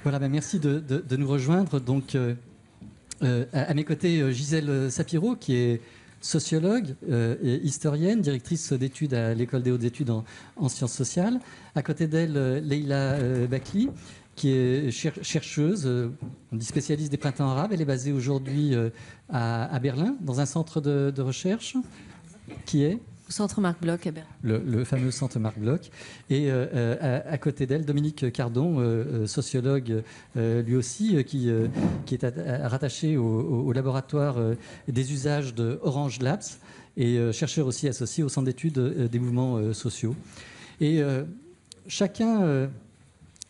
Voilà, ben merci de nous rejoindre. Donc, à mes côtés, Gisèle Sapiro, qui est sociologue et historienne, directrice d'études à l'École des hautes études en sciences sociales. À côté d'elle, Leïla Bakli, qui est chercheuse, on dit spécialiste des printemps arabes. Elle est basée aujourd'hui à Berlin, dans un centre de recherche qui est au centre Marc Bloch à Berlin. Le fameux centre Marc Bloch. Et à côté d'elle, Dominique Cardon, sociologue lui aussi, qui est rattaché au laboratoire des usages de Orange Labs et chercheur aussi associé au centre d'études des mouvements sociaux. Et chacun,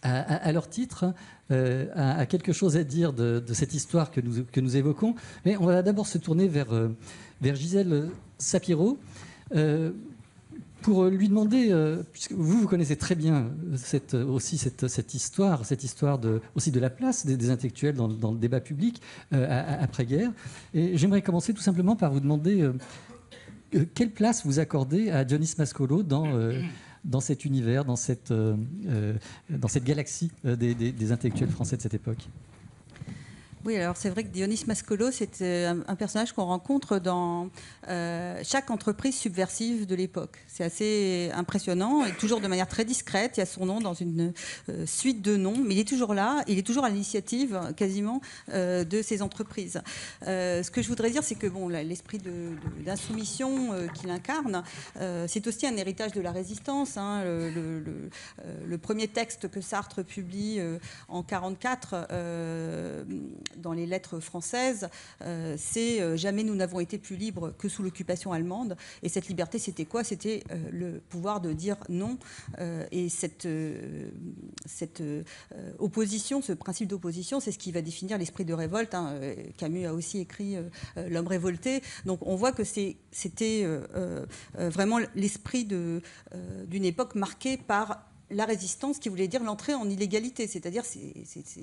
à leur titre, a quelque chose à dire de cette histoire que nous évoquons. Mais on va d'abord se tourner vers Gisèle Sapiro. Pour lui demander, puisque vous connaissez très bien cette histoire aussi de la place des intellectuels dans le débat public après-guerre. Et j'aimerais commencer tout simplement par vous demander quelle place vous accordez à Dionys Mascolo dans cet univers, dans cette galaxie des intellectuels français de cette époque. Oui, alors c'est vrai que Dionys Mascolo, c'est un personnage qu'on rencontre dans chaque entreprise subversive de l'époque. C'est assez impressionnant, et toujours de manière très discrète. Il y a son nom dans une suite de noms, mais il est toujours là, il est toujours à l'initiative quasiment de ces entreprises. Ce que je voudrais dire, c'est que bon, l'esprit d'insoumission qu'il incarne, c'est aussi un héritage de la résistance. Hein. Le premier texte que Sartre publie en 1944, dans les lettres françaises, c'est « Jamais nous n'avons été plus libres que sous l'occupation allemande ». Et cette liberté, c'était quoi? C'était le pouvoir de dire non. Et cette opposition, ce principe d'opposition, c'est ce qui va définir l'esprit de révolte. Hein. Camus a aussi écrit « L'homme révolté ». Donc on voit que c'était vraiment l'esprit d'une époque marquée par la résistance, qui voulait dire l'entrée en illégalité, c'est-à-dire c'est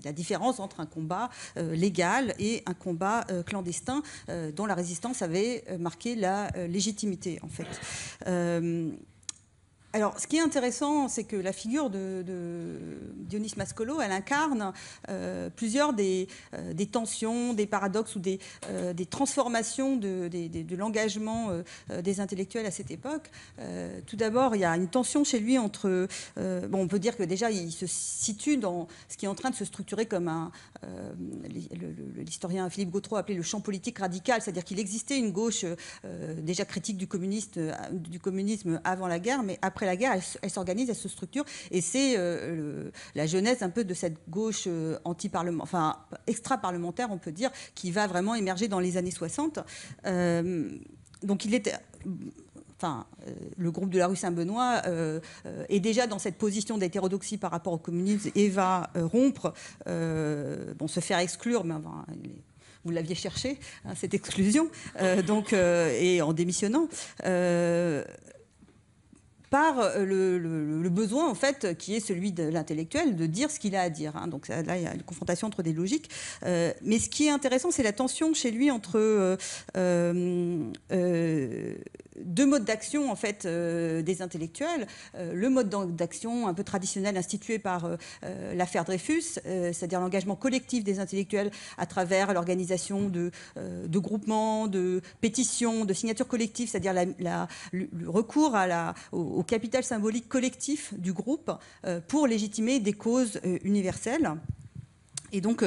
la différence entre un combat légal et un combat clandestin dont la résistance avait marqué la légitimité, en fait. Alors, ce qui est intéressant, c'est que la figure de Dionys Mascolo, elle incarne plusieurs des tensions, des paradoxes ou des transformations de l'engagement des intellectuels à cette époque. Tout d'abord, il y a une tension chez lui entre... bon, on peut dire que déjà, il se situe dans ce qui est en train de se structurer comme l'historien Philippe Gautreau appelait le champ politique radical, c'est-à-dire qu'il existait une gauche déjà critique du communisme avant la guerre, mais après la guerre, elle s'organise, elle se structure, et c'est la genèse un peu de cette gauche extra-parlementaire, on peut dire, qui va vraiment émerger dans les années 60. Donc il était... le groupe de la rue Saint-Benoît est déjà dans cette position d'hétérodoxie par rapport au communisme et va rompre, se faire exclure, mais vous l'aviez cherché, hein, cette exclusion, et en démissionnant. Par le besoin, en fait, qui est celui de l'intellectuel, de dire ce qu'il a à dire. Hein. Donc là, il y a une confrontation entre des logiques. Mais ce qui est intéressant, c'est la tension chez lui entre deux modes d'action, en fait, des intellectuels. Le mode d'action un peu traditionnel institué par l'affaire Dreyfus, c'est-à-dire l'engagement collectif des intellectuels à travers l'organisation de groupements, de pétitions, de signatures collectives, c'est-à-dire le recours au capital symbolique collectif du groupe pour légitimer des causes universelles. Et donc,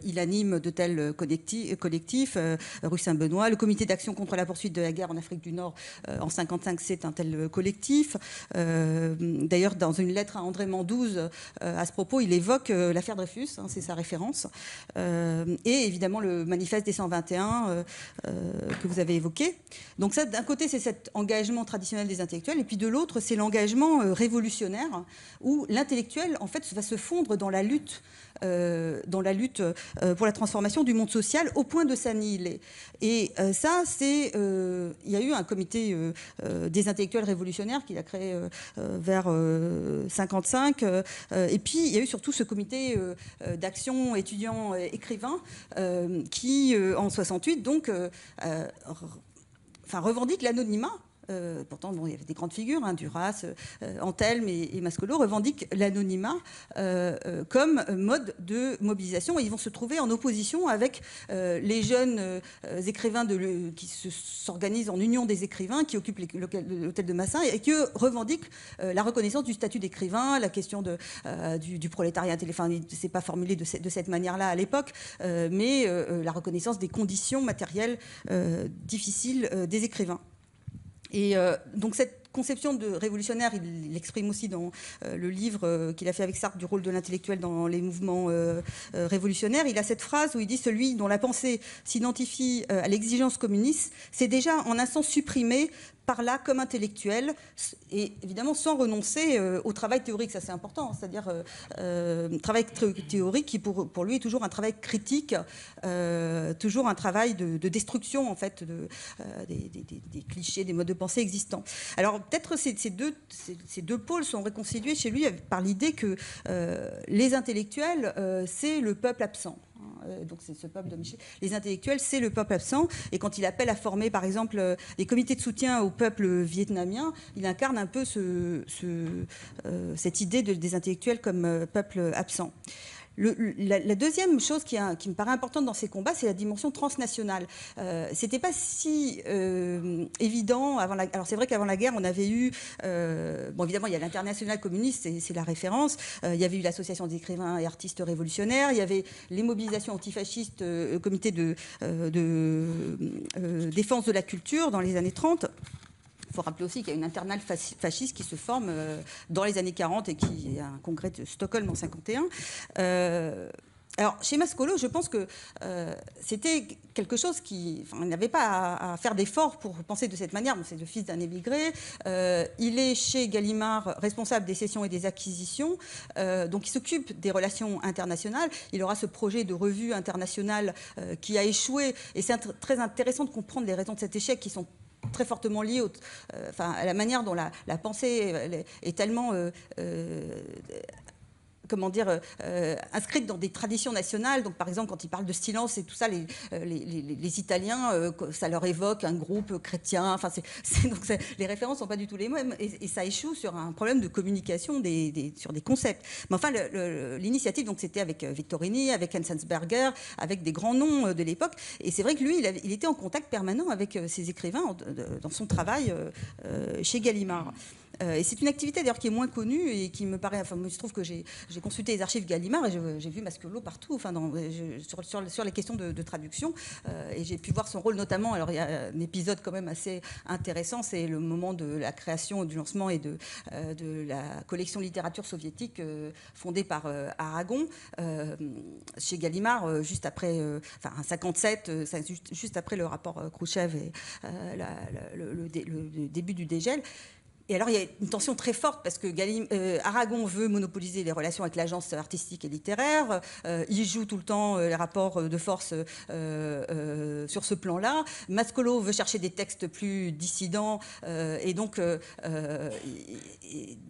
il anime de tels collectifs, rue Saint-Benoît, le comité d'action contre la poursuite de la guerre en Afrique du Nord en 1955, c'est un tel collectif. D'ailleurs, dans une lettre à André Mandouze, à ce propos, il évoque l'affaire Dreyfus, hein, c'est sa référence, et évidemment le manifeste des 121 que vous avez évoqué. Donc ça, d'un côté, c'est cet engagement traditionnel des intellectuels, et puis de l'autre, c'est l'engagement révolutionnaire, où l'intellectuel, en fait, va se fondre dans la lutte pour la transformation du monde social au point de s'annihiler. Et ça, il y a eu un comité des intellectuels révolutionnaires qu'il a créé vers 1955. Et puis, il y a eu surtout ce comité d'action étudiants-écrivains qui, en 1968, donc, revendique l'anonymat pourtant bon, il y avait des grandes figures, hein, Duras, Antelme et Mascolo, revendiquent l'anonymat comme mode de mobilisation, et ils vont se trouver en opposition avec les jeunes écrivains qui s'organisent en union des écrivains, qui occupent l'hôtel de Massin et qui revendiquent la reconnaissance du statut d'écrivain, la question du prolétariat intellectuel. Enfin, c'est pas formulé de cette manière-là à l'époque, mais la reconnaissance des conditions matérielles difficiles des écrivains. Et donc cette conception de révolutionnaire, il l'exprime aussi dans le livre qu'il a fait avec Sartre du rôle de l'intellectuel dans les mouvements révolutionnaires. Il a cette phrase où il dit « Celui dont la pensée s'identifie à l'exigence communiste, c'est déjà en un sens supprimé par là comme intellectuel, et évidemment sans renoncer au travail théorique, ça c'est important, c'est-à-dire travail théorique qui pour lui est toujours un travail critique, toujours un travail de destruction en fait des clichés, des modes de pensée existants. Alors peut-être ces deux pôles sont réconciliés chez lui par l'idée que les intellectuels c'est le peuple absent. Donc c'est ce peuple de Michel. Les intellectuels, c'est le peuple absent. Et quand il appelle à former, par exemple, des comités de soutien au peuple vietnamien, il incarne un peu cette idée des intellectuels comme peuple absent. La deuxième chose qui me paraît importante dans ces combats, c'est la dimension transnationale. C'était pas si évident avant la. Alors c'est vrai qu'avant la guerre, on avait eu, bon évidemment il y a l'Internationale communiste, c'est la référence. Il y avait eu l'Association des écrivains et artistes révolutionnaires. Il y avait les mobilisations antifascistes, comité de défense de la culture dans les années 30. Il faut rappeler aussi qu'il y a une internale fasciste qui se forme dans les années 40 et qui a un congrès de Stockholm en 51. Alors, chez Mascolo, je pense que c'était quelque chose qui... Enfin, il n'avait pas à faire d'efforts pour penser de cette manière. Bon, c'est le fils d'un émigré. Il est chez Gallimard responsable des cessions et des acquisitions. Donc, il s'occupe des relations internationales. Il aura ce projet de revue internationale qui a échoué. Et c'est très intéressant de comprendre les raisons de cet échec qui sont très fortement liées à la manière dont la pensée est tellement... comment dire, inscrite dans des traditions nationales. Donc, par exemple, quand il parle de silence et tout ça, les Italiens, ça leur évoque un groupe chrétien. Enfin, donc les références ne sont pas du tout les mêmes. Et ça échoue sur un problème de communication sur des concepts. Mais enfin, l'initiative, donc, c'était avec Victorini, avec Enzensberger, avec des grands noms de l'époque. Et c'est vrai que lui, il était en contact permanent avec ces écrivains dans son travail chez Gallimard. Et c'est une activité d'ailleurs qui est moins connue et qui me paraît. Enfin, il se trouve que j'ai consulté les archives Gallimard et j'ai vu Mascolo partout, enfin, sur les questions de traduction. Et j'ai pu voir son rôle notamment. Alors, il y a un épisode quand même assez intéressant, c'est le moment de la création, du lancement et de la collection littérature soviétique fondée par Aragon chez Gallimard, juste après, enfin, 57, juste après le rapport Khrouchtchev et le début du dégel. Et alors, il y a une tension très forte parce que Aragon veut monopoliser les relations avec l'agence artistique et littéraire. Il joue tout le temps les rapports de force sur ce plan-là. Mascolo veut chercher des textes plus dissidents. Et donc,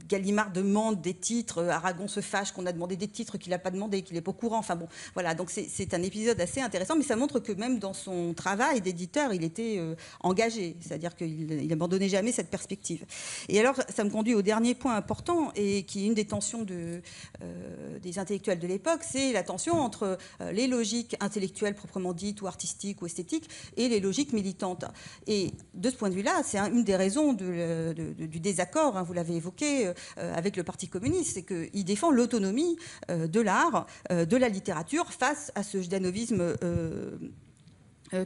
Gallimard demande des titres. Aragon se fâche qu'on a demandé des titres qu'il n'a pas demandé, qu'il n'est pas au courant. Enfin bon, voilà. Donc, c'est un épisode assez intéressant. Mais ça montre que même dans son travail d'éditeur, il était engagé. C'est-à-dire qu'il n'abandonnait jamais cette perspective. Et alors, ça me conduit au dernier point important, et qui est une des tensions des intellectuels de l'époque, c'est la tension entre les logiques intellectuelles proprement dites, ou artistiques, ou esthétiques, et les logiques militantes. Et de ce point de vue-là, c'est une des raisons du désaccord, hein, vous l'avez évoqué, avec le Parti communiste, c'est qu'il défend l'autonomie de l'art, de la littérature, face à ce jdanovisme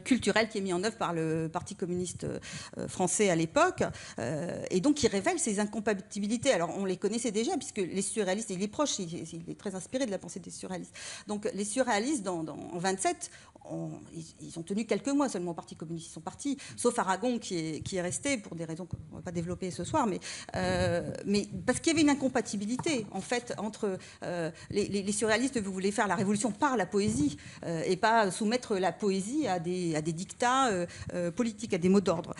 culturel qui est mis en œuvre par le Parti communiste français à l'époque, et donc qui révèle ces incompatibilités. Alors on les connaissait déjà, puisque les surréalistes, il est proche, il est très inspiré de la pensée des surréalistes. Donc les surréalistes, en 27, ils ont tenu quelques mois seulement au Parti communiste, ils sont partis, sauf Aragon qui est resté, pour des raisons qu'on ne va pas développer ce soir, mais parce qu'il y avait une incompatibilité, en fait, entre les surréalistes voulaient faire la révolution par la poésie, et pas soumettre la poésie à des dictats politiques, à des mots d'ordre.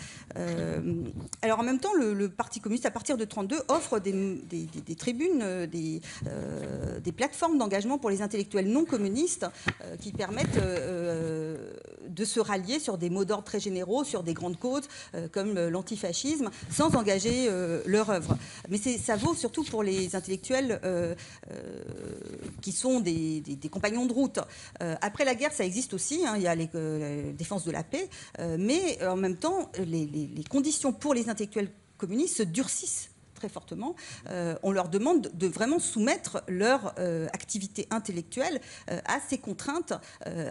Alors en même temps, le Parti communiste, à partir de 1932, offre des tribunes, des plateformes d'engagement pour les intellectuels non communistes qui permettent de se rallier sur des mots d'ordre très généraux, sur des grandes causes comme l'antifascisme, sans engager leur œuvre. Mais ça vaut surtout pour les intellectuels qui sont des compagnons de route. Après la guerre, ça existe aussi, hein, il y a la défense de la paix, mais en même temps, les conditions pour les intellectuels communistes se durcissent très fortement. On leur demande de vraiment soumettre leur activité intellectuelle à ces contraintes,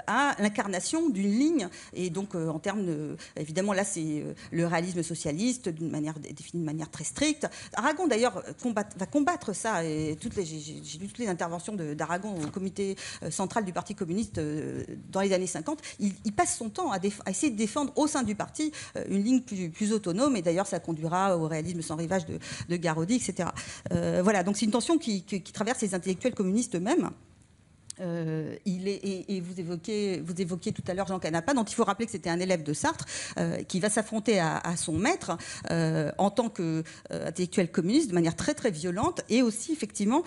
à l'incarnation d'une ligne. Et donc, en termes évidemment, là, c'est le réalisme socialiste, défini de manière très stricte. Aragon, d'ailleurs, va combattre ça. Et j'ai lu toutes les interventions d'Aragon au comité central du Parti communiste dans les années 50. Il passe son temps à essayer de défendre au sein du parti une ligne plus autonome. Et d'ailleurs, ça conduira au réalisme sans rivage de Garaudy, etc. Voilà, donc c'est une tension qui traverse les intellectuels communistes eux-mêmes. Et vous évoquiez tout à l'heure Jean Canapa, dont il faut rappeler que c'était un élève de Sartre qui va s'affronter à son maître en tant qu'intellectuel communiste de manière très très violente, et aussi effectivement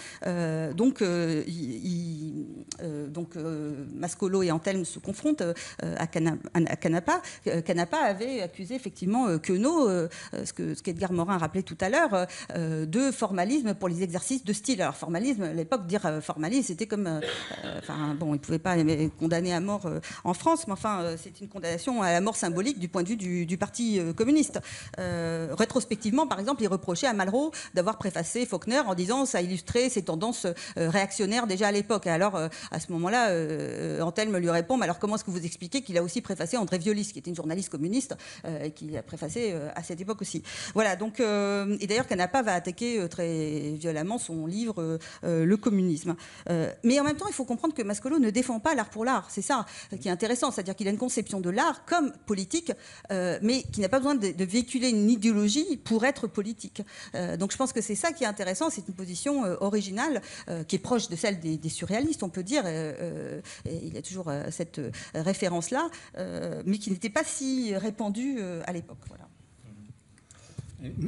Mascolo et Antelme se confrontent à Canapa. Canapa avait accusé effectivement Queneau, ce qu'Edgar Morin rappelait tout à l'heure, de formalisme pour les exercices de style. Alors formalisme, à l'époque, dire formalisme, c'était comme il ne pouvait pas condamner à mort en France, mais c'est une condamnation à la mort symbolique du point de vue du Parti communiste. Rétrospectivement, par exemple, il reprochait à Malraux d'avoir préfacé Faulkner en disant ça illustrait ses tendances réactionnaires déjà à l'époque. Et alors, à ce moment-là, Antelme lui répond, mais alors comment est-ce que vous expliquez qu'il a aussi préfacé André Violis, qui était une journaliste communiste, qui a préfacé à cette époque aussi. Voilà, donc, et d'ailleurs, Canapa va attaquer très violemment son livre Le communisme. Mais en même temps, il faut comprendre que Mascolo ne défend pas l'art pour l'art. C'est ça qui est intéressant, c'est-à-dire qu'il a une conception de l'art comme politique, mais qui n'a pas besoin de véhiculer une idéologie pour être politique. Donc je pense que c'est ça qui est intéressant, c'est une position originale qui est proche de celle des surréalistes, on peut dire. Et il y a toujours cette référence-là, mais qui n'était pas si répandue à l'époque. Voilà.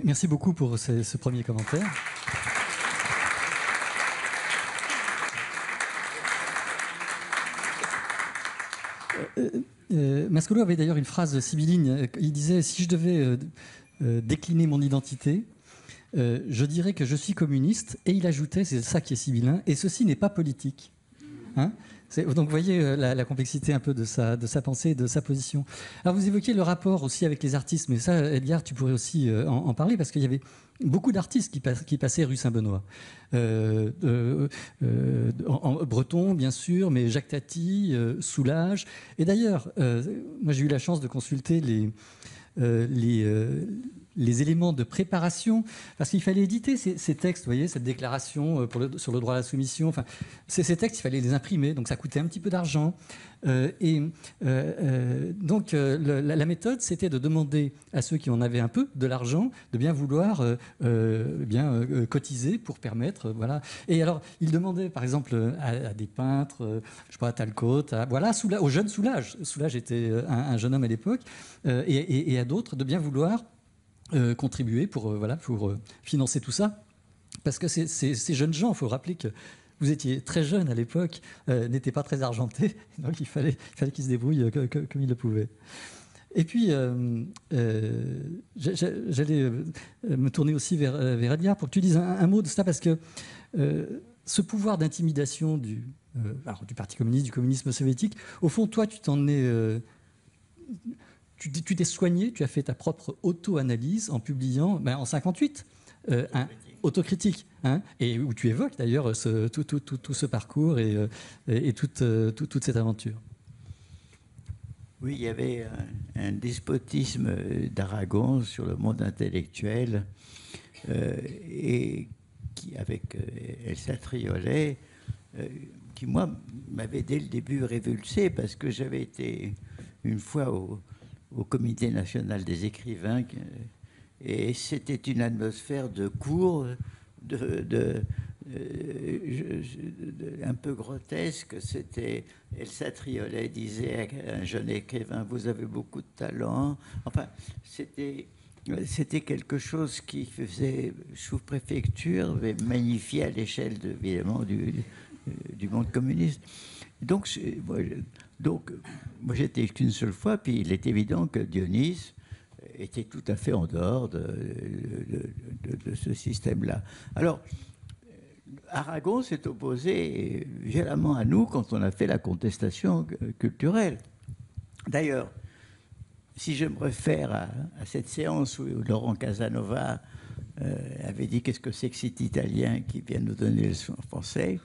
Merci beaucoup pour ce premier commentaire. Mascolo avait d'ailleurs une phrase sibylline. Il disait « Si je devais décliner mon identité, je dirais que je suis communiste. » Et il ajoutait, c'est ça qui est sibyllin, « et ceci n'est pas politique. » Hein ? Donc vous voyez la complexité un peu de sa pensée et de sa position. Alors vous évoquiez le rapport aussi avec les artistes, mais ça, Edgar, tu pourrais aussi en parler, parce qu'il y avait beaucoup d'artistes qui passaient rue Saint-Benoît. En breton, bien sûr, mais Jacques Tati, Soulages. Et d'ailleurs, moi j'ai eu la chance de consulter les éléments de préparation, parce qu'il fallait éditer ces textes, vous voyez, cette déclaration sur le droit à la soumission. Enfin, ces textes, il fallait les imprimer, donc ça coûtait un petit peu d'argent. Donc la méthode, c'était de demander à ceux qui en avaient un peu de l'argent de bien vouloir cotiser pour permettre, voilà. Et alors, il demandait, par exemple, à des peintres, je sais pas, à Talcott, au jeune Soulages. Soulages était un jeune homme à l'époque, et à d'autres de bien vouloir contribuer pour financer tout ça. Parce que ces jeunes gens, il faut rappeler que vous étiez très jeune à l'époque, n'étaient pas très argentés, donc il fallait qu'ils se débrouillent comme ils le pouvaient. Et puis, j'allais me tourner aussi vers Edgar pour que tu dises un mot de ça, parce que ce pouvoir d'intimidation du Parti communiste, du communisme soviétique, au fond, toi, tu t'en es... Tu t'es soigné, tu as fait ta propre auto-analyse en publiant, en 58, un autocritique, hein, et où tu évoques d'ailleurs tout ce parcours et toute cette aventure. Oui, il y avait un despotisme d'Aragon sur le monde intellectuel, et qui, avec Elsa Triolet, qui, moi, m'avait dès le début révulsé, parce que j'avais été une fois au Comité national des écrivains, et c'était une atmosphère de cours, un peu grotesque. C'était Elsa Triolet disait à un jeune écrivain, vous avez beaucoup de talent. Enfin, c'était quelque chose qui faisait sous-préfecture, mais magnifié à l'échelle évidemment du monde communiste. Moi, j'étais qu'une seule fois, puis il est évident que Dionys était tout à fait en dehors de ce système-là. Alors, Aragon s'est opposé violemment à nous quand on a fait la contestation culturelle. D'ailleurs, si je me réfère à cette séance où Laurent Casanova avait dit qu'est-ce que c'est que cet Italien qui vient nous donner le son français,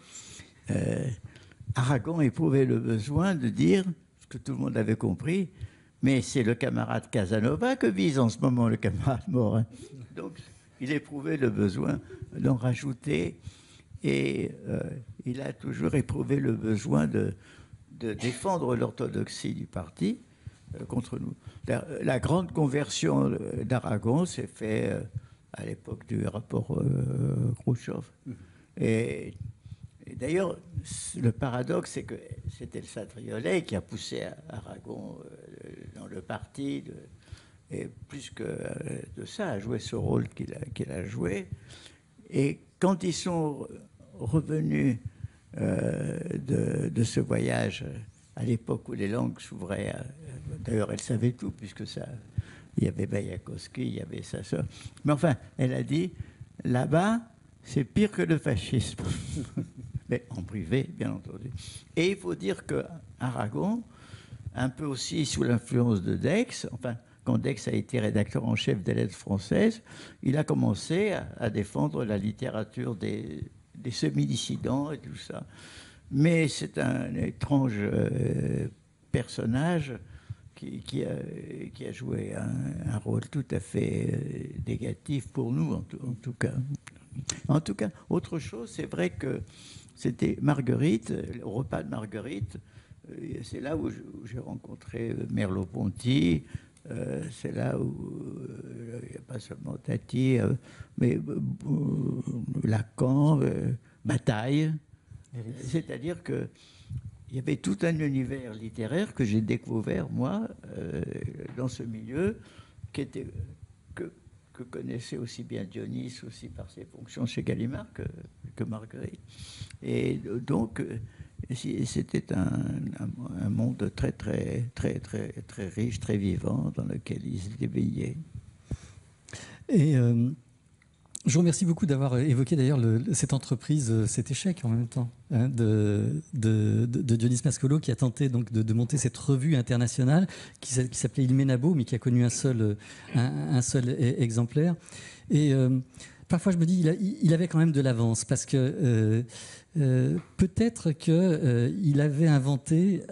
Aragon éprouvait le besoin de dire, ce que tout le monde avait compris, mais c'est le camarade Casanova que vise en ce moment le camarade Morin. Donc il éprouvait le besoin d'en rajouter et il a toujours éprouvé le besoin de défendre l'orthodoxie du parti contre nous. La grande conversion d'Aragon s'est faite à l'époque du rapport Khrouchtchev. Et d'ailleurs, le paradoxe, c'est que c'était le Saint-Triolet qui a poussé Aragon dans le parti, et plus que de ça, a joué ce rôle qu'il a joué. Et quand ils sont revenus de ce voyage, à l'époque où les langues s'ouvraient, d'ailleurs elle savait tout, puisque ça, il y avait Baïakovski, il y avait sa sœur. Mais enfin, elle a dit, là-bas, c'est pire que le fascisme. Mais en privé, bien entendu. Et il faut dire que Aragon, un peu aussi sous l'influence de Dex, enfin, quand Dex a été rédacteur en chef des lettres françaises, il a commencé à défendre la littérature des semi-dissidents et tout ça. Mais c'est un étrange personnage qui a joué un rôle tout à fait négatif pour nous, en tout cas. En tout cas, autre chose, c'est vrai que c'était Marguerite, au repas de Marguerite, c'est là où j'ai rencontré Merleau-Ponty, c'est là où il n'y a pas seulement Tati, mais Lacan, Bataille. C'est-à-dire qu'il y avait tout un univers littéraire que j'ai découvert, moi, dans ce milieu, que connaissait aussi bien Dionys, aussi par ses fonctions chez Gallimard, que Marguerite. Et donc, c'était un monde très, très, très, très, très riche, très vivant, dans lequel ils étaient veillés. Et je vous remercie beaucoup d'avoir évoqué d'ailleurs cette entreprise, cet échec en même temps, hein, de Dionys Mascolo, qui a tenté donc de monter cette revue internationale qui s'appelait Il Menabo, mais qui a connu un seul exemplaire. Et parfois je me dis, il avait quand même de l'avance, parce que peut-être qu'il avait inventé,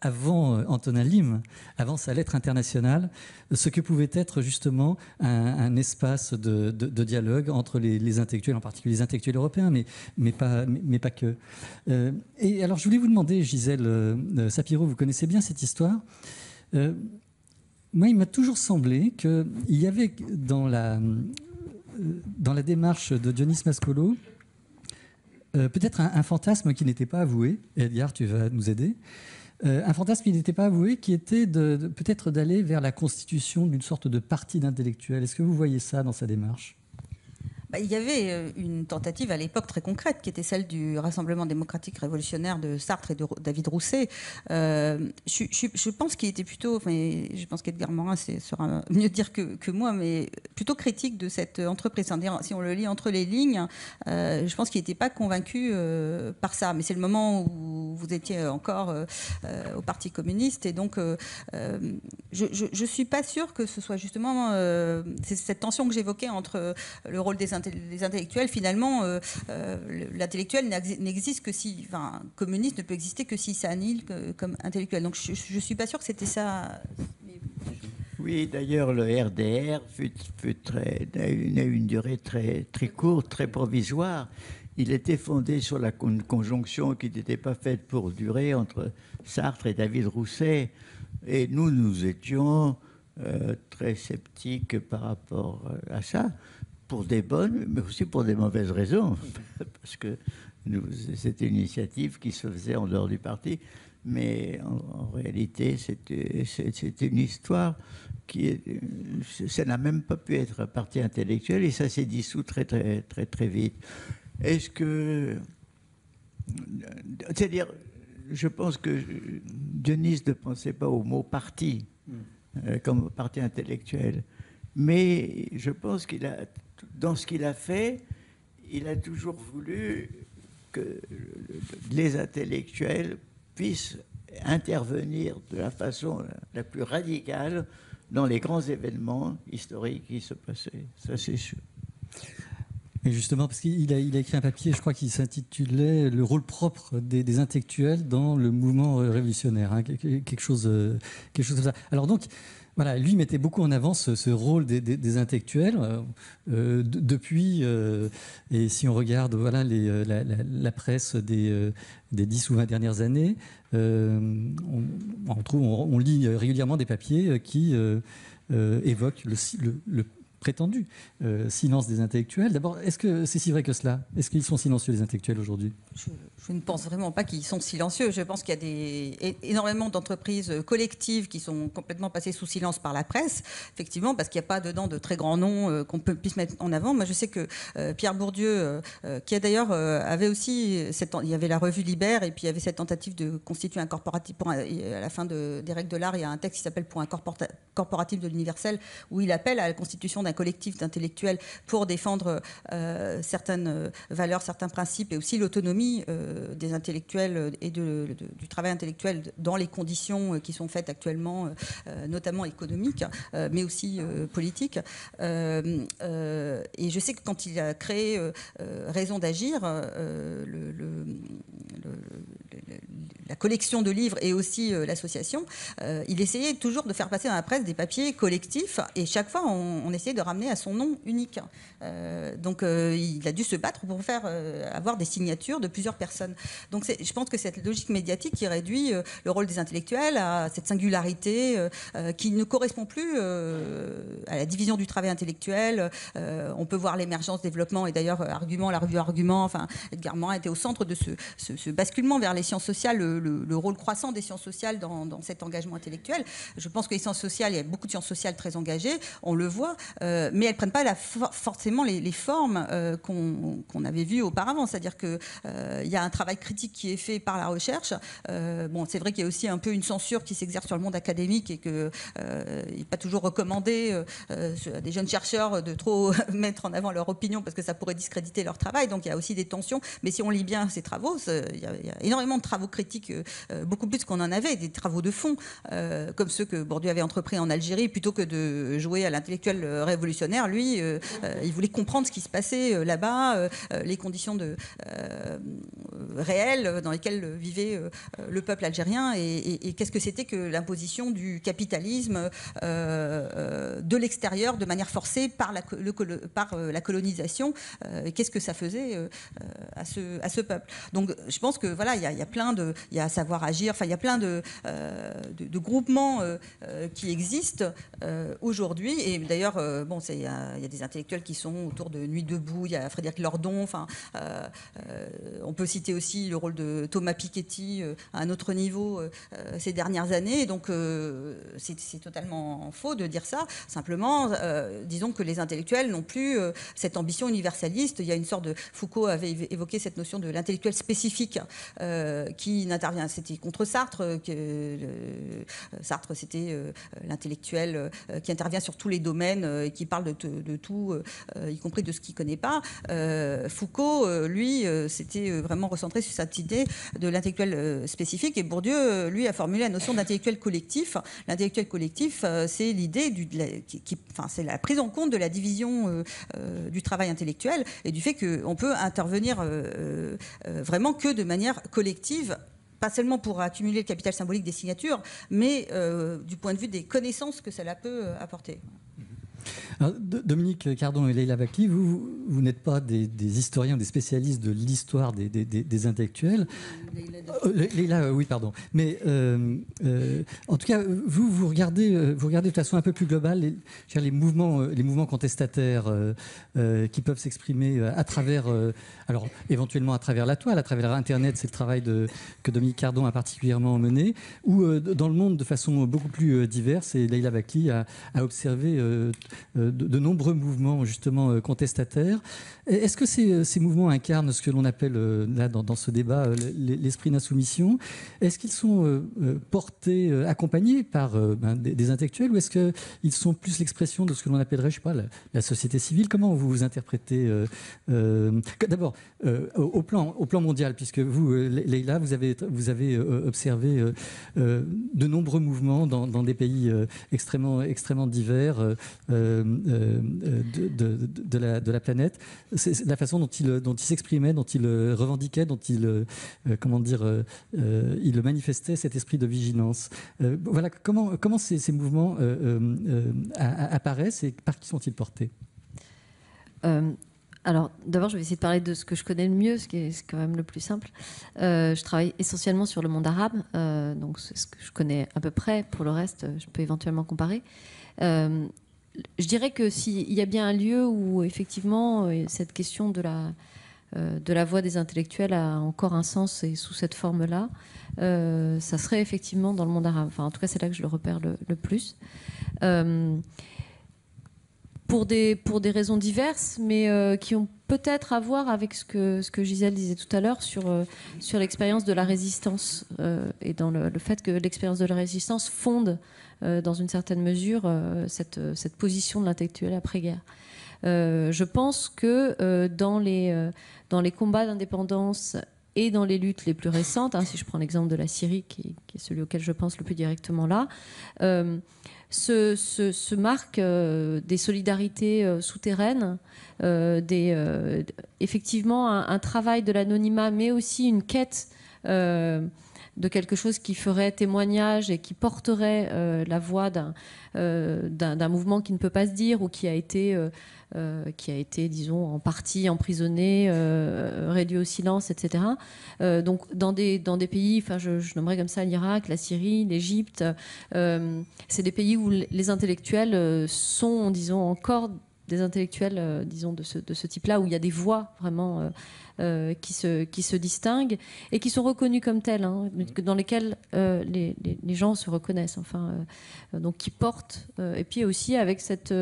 avant Antonin Lim, avant sa lettre internationale, ce que pouvait être justement un espace de dialogue entre les intellectuels, en particulier les intellectuels européens, mais pas que. Et alors je voulais vous demander, Gisèle Sapiro, vous connaissez bien cette histoire. Moi, il m'a toujours semblé qu'il y avait dans la démarche de Dionys Mascolo peut-être un fantasme qui n'était pas avoué. Edgar, tu vas nous aider. Un fantasme qui n'était pas avoué, qui était peut-être d'aller vers la constitution d'une sorte de parti d'intellectuels. Est-ce que vous voyez ça dans sa démarche ? Il y avait une tentative à l'époque très concrète qui était celle du Rassemblement démocratique révolutionnaire de Sartre et de David Rousset. Je pense qu'il était plutôt, mais je pense qu'Edgar Morin sera mieux dire que moi, mais plutôt critique de cette entreprise. Si on le lit entre les lignes, je pense qu'il n'était pas convaincu par ça. Mais c'est le moment où vous étiez encore au Parti communiste, et donc je ne suis pas sûre que ce soit justement cette tension que j'évoquais entre le rôle des intellectuels. Finalement, l'intellectuel n'existe que si, communiste ne peut exister que si ça annihile comme intellectuel. Donc je ne suis pas sûre que c'était ça. Oui, d'ailleurs, le RDR a eu une durée très, très courte, très provisoire. Il était fondé sur une conjonction qui n'était pas faite pour durer entre Sartre et David Rousset. Et nous étions très sceptiques par rapport à ça, pour des bonnes, mais aussi pour des mauvaises raisons, parce que c'était une initiative qui se faisait en dehors du parti, mais en réalité, c'était une histoire ça n'a même pas pu être un parti intellectuel, et ça s'est dissous très, très, très, très vite. C'est-à-dire, je pense que Dionys ne pensait pas au mot parti, comme parti intellectuel. Mais je pense dans ce qu'il a fait, il a toujours voulu que les intellectuels puissent intervenir de la façon la plus radicale dans les grands événements historiques qui se passaient. Ça, c'est sûr. Et justement, parce qu'il a écrit un papier, je crois qu'il s'intitulait « Le rôle propre des intellectuels dans le mouvement révolutionnaire hein, », quelque chose comme ça. Alors donc, voilà, lui mettait beaucoup en avant ce rôle des intellectuels depuis, et si on regarde voilà, la presse des 10 ou 20 dernières années, on lit régulièrement des papiers qui évoquent le prétendu silence des intellectuels. D'abord, est-ce que c'est si vrai que cela? Est-ce qu'ils sont silencieux, les intellectuels, aujourd'hui? Je ne pense vraiment pas qu'ils sont silencieux. Je pense qu'il y a énormément d'entreprises collectives qui sont complètement passées sous silence par la presse, effectivement, parce qu'il n'y a pas dedans de très grands noms qu'on puisse mettre en avant. Moi, je sais que Pierre Bourdieu, qui a d'ailleurs avait aussi, il y avait la revue Libère, et puis il y avait cette tentative de constituer un corporatif. À la fin des règles de l'art, il y a un texte qui s'appelle « Pour un corporatif de l'universel », où il appelle à la constitution d'un collectif d'intellectuels pour défendre certaines valeurs, certains principes, et aussi l'autonomie des intellectuels et du travail intellectuel dans les conditions qui sont faites actuellement, notamment économiques, mais aussi politiques. Et je sais que quand il a créé Raison d'agir, la collection de livres et aussi l'association, il essayait toujours de faire passer dans la presse des papiers collectifs, et chaque fois on essayait de ramener à son nom unique. Donc il a dû se battre pour faire avoir des signatures de plusieurs personnes. Donc je pense que cette logique médiatique qui réduit le rôle des intellectuels à cette singularité qui ne correspond plus à la division du travail intellectuel. On peut voir l'émergence, développement, et d'ailleurs la revue Argument, enfin Edgar Morin était au centre de ce basculement vers les sciences sociales, le rôle croissant des sciences sociales dans cet engagement intellectuel. Je pense que les sciences sociales, il y a beaucoup de sciences sociales très engagées, on le voit, mais elles ne prennent pas forcément les formes qu'on avait vues auparavant. C'est-à-dire qu'il y a un travail critique qui est fait par la recherche. Bon, c'est vrai qu'il y a aussi un peu une censure qui s'exerce sur le monde académique, et qu'il n'est pas toujours recommandé à des jeunes chercheurs de trop mettre en avant leur opinion, parce que ça pourrait discréditer leur travail. Donc il y a aussi des tensions. Mais si on lit bien ces travaux, il y a énormément de travaux critiques, beaucoup plus qu'on en avait, des travaux de fond, comme ceux que Bourdieu avait entrepris en Algérie. Plutôt que de jouer à l'intellectuel révolutionnaire, lui, il voulait comprendre ce qui se passait là-bas, les conditions réelles dans lesquelles vivait le peuple algérien, et qu'est-ce que c'était que l'imposition du capitalisme de l'extérieur de manière forcée par la colonisation, et qu'est-ce que ça faisait à ce peuple. Donc je pense que voilà, il y a Savoir Agir, enfin il y a plein de groupements qui existent aujourd'hui, et d'ailleurs bon, il y a des intellectuels qui sont autour de Nuit debout, il y a Frédéric Lordon, enfin on peut citer aussi le rôle de Thomas Piketty à un autre niveau ces dernières années. Donc c'est totalement faux de dire ça. Simplement, disons que les intellectuels n'ont plus cette ambition universaliste. Il y a une sorte de... Foucault avait évoqué cette notion de l'intellectuel spécifique qui n'intervient. C'était contre Sartre. Sartre, c'était l'intellectuel qui intervient sur tous les domaines, qui parle de tout, y compris de ce qu'il ne connaît pas. Foucault, lui, s'était vraiment recentré sur cette idée de l'intellectuel spécifique, et Bourdieu, lui, a formulé la notion d'intellectuel collectif. L'intellectuel collectif, c'est l'idée c'est la prise en compte de la division du travail intellectuel, et du fait qu'on peut intervenir vraiment que de manière collective, pas seulement pour accumuler le capital symbolique des signatures, mais du point de vue des connaissances que cela peut apporter. Alors, Dominique Cardon et Leïla Bakli, vous n'êtes pas des historiens ou des spécialistes de l'histoire des intellectuels. Leïla, oui, pardon. Mais en tout cas, vous regardez de façon un peu plus globale les mouvements contestataires qui peuvent s'exprimer à travers, alors éventuellement à travers la toile, à travers Internet, c'est le travail que Dominique Cardon a particulièrement mené, ou dans le monde de façon beaucoup plus diverse. Et Leïla Bakli a observé de nombreux mouvements justement contestataires. Est-ce que ces mouvements incarnent ce que l'on appelle là dans ce débat l'esprit d'insoumission? Est-ce qu'ils sont portés, accompagnés par des intellectuels, ou est-ce qu'ils sont plus l'expression de ce que l'on appellerait, je sais pas, la société civile? Comment vous interprétez d'abord au plan mondial, puisque vous, Leïla, vous avez observé de nombreux mouvements dans des pays extrêmement divers de la planète. C'est la façon dont ils s'exprimaient, dont ils revendiquaient, dont ils ils manifestaient cet esprit de vigilance. Voilà, comment ces mouvements apparaissent et par qui sont-ils portés? Alors, d'abord, je vais essayer de parler de ce que je connais le mieux, ce qui est quand même le plus simple. Je travaille essentiellement sur le monde arabe, donc c'est ce que je connais à peu près. Pour le reste, je peux éventuellement comparer. Je dirais que s'il y a bien un lieu où, effectivement, cette question de la voix des intellectuels a encore un sens, et sous cette forme-là, ça serait effectivement dans le monde arabe. Enfin, en tout cas, c'est là que je le repère le plus. Pour des raisons diverses, mais qui ont peut-être à voir avec ce que Gisèle disait tout à l'heure sur l'expérience de la résistance et dans le fait que l'expérience de la résistance fonde dans une certaine mesure cette position de l'intellectuel après-guerre. Je pense que dans les combats d'indépendance et dans les luttes les plus récentes, si je prends l'exemple de la Syrie, qui est celui auquel je pense le plus directement là, se marquent des solidarités souterraines, effectivement un travail de l'anonymat, mais aussi une quête de quelque chose qui ferait témoignage et qui porterait la voix d'un mouvement qui ne peut pas se dire, ou qui a été, disons, en partie emprisonné, réduit au silence, etc. Donc dans des pays, enfin je nommerais comme ça l'Irak, la Syrie, l'Égypte, c'est des pays où les intellectuels sont, disons, encore des intellectuels, disons, de ce type-là, où il y a des voix vraiment qui se distinguent et qui sont reconnus comme tels, dans lesquels les gens se reconnaissent, enfin, donc qui portent, et puis aussi avec cette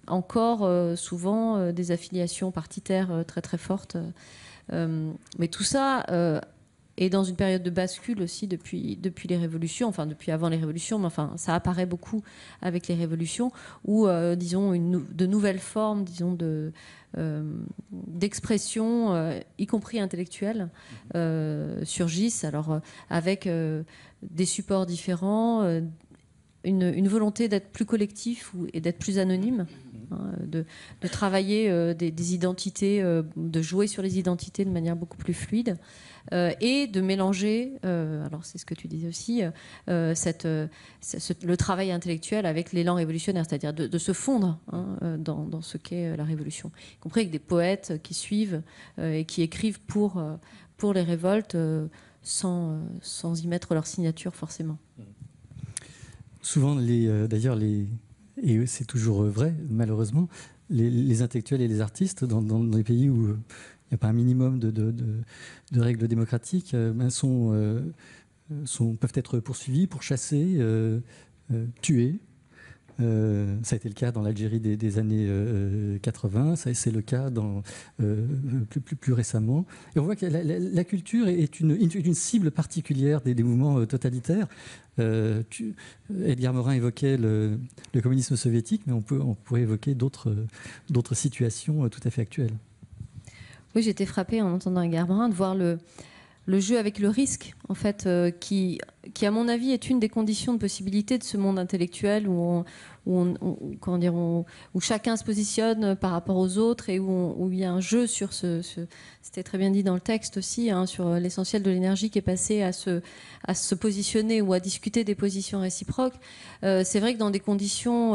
encore souvent des affiliations partitaires très très fortes, mais tout ça et dans une période de bascule aussi depuis les révolutions, enfin depuis avant les révolutions, mais enfin ça apparaît beaucoup avec les révolutions, où disons de nouvelles formes, disons d'expression, y compris intellectuelle, surgissent. Alors avec des supports différents, une volonté d'être plus collectif et d'être plus anonyme. De travailler des identités, de jouer sur les identités de manière beaucoup plus fluide, et de mélanger, alors c'est ce que tu disais aussi, le travail intellectuel avec l'élan révolutionnaire, c'est-à-dire de se fondre dans ce qu'est la révolution, y compris avec des poètes qui suivent et qui écrivent pour les révoltes sans y mettre leur signature forcément. Souvent, d'ailleurs, et c'est toujours vrai, malheureusement, les intellectuels et les artistes, dans les pays où il n'y a pas un minimum de règles démocratiques, peuvent être poursuivis, pourchassés, tués. Ça a été le cas dans l'Algérie des années 80, c'est le cas plus récemment. Et on voit que la culture est une cible particulière des mouvements totalitaires. Edgar Morin évoquait le communisme soviétique, mais on pourrait évoquer d'autres situations tout à fait actuelles. Oui, j'ai été frappée en entendant Edgar Morin de voir le jeu avec le risque, en fait, qui, à mon avis, est une des conditions de possibilité de ce monde intellectuel où chacun se positionne par rapport aux autres, et où il y a un jeu sur c'était très bien dit dans le texte aussi, sur l'essentiel de l'énergie qui est passée à se positionner ou à discuter des positions réciproques. C'est vrai que dans des conditions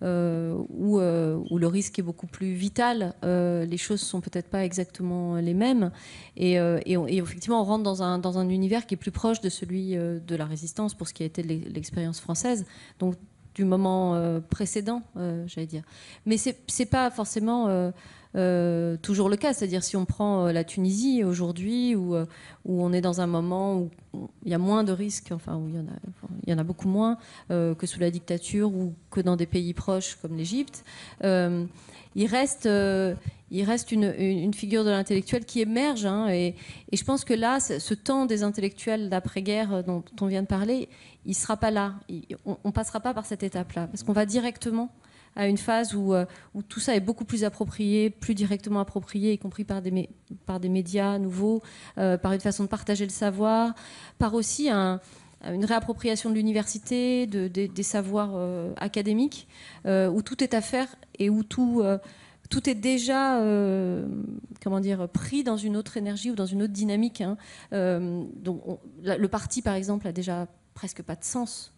où le risque est beaucoup plus vital, les choses sont peut-être pas exactement les mêmes, et effectivement on rentre dans un univers qui est plus proche de celui de la résistance pour ce qui a été l'expérience française. Donc du moment précédent, j'allais dire. Mais c'est pas forcément toujours le cas. C'est-à-dire si on prend la Tunisie aujourd'hui, où on est dans un moment où il y a moins de risques, enfin où il y en a beaucoup moins que sous la dictature ou que dans des pays proches comme l'Égypte. Il reste une figure de l'intellectuel qui émerge, hein, et je pense que là, ce temps des intellectuels d'après-guerre dont on vient de parler, il ne sera pas là. On ne passera pas par cette étape-là, parce qu'on va directement à une phase où tout ça est beaucoup plus approprié, plus directement approprié, y compris par des médias nouveaux, par une façon de partager le savoir, par aussi une réappropriation de l'université, des savoirs académiques, où tout est à faire et où tout est déjà pris dans une autre énergie ou dans une autre dynamique, hein. Donc le parti, par exemple, a déjà presque pas de sens.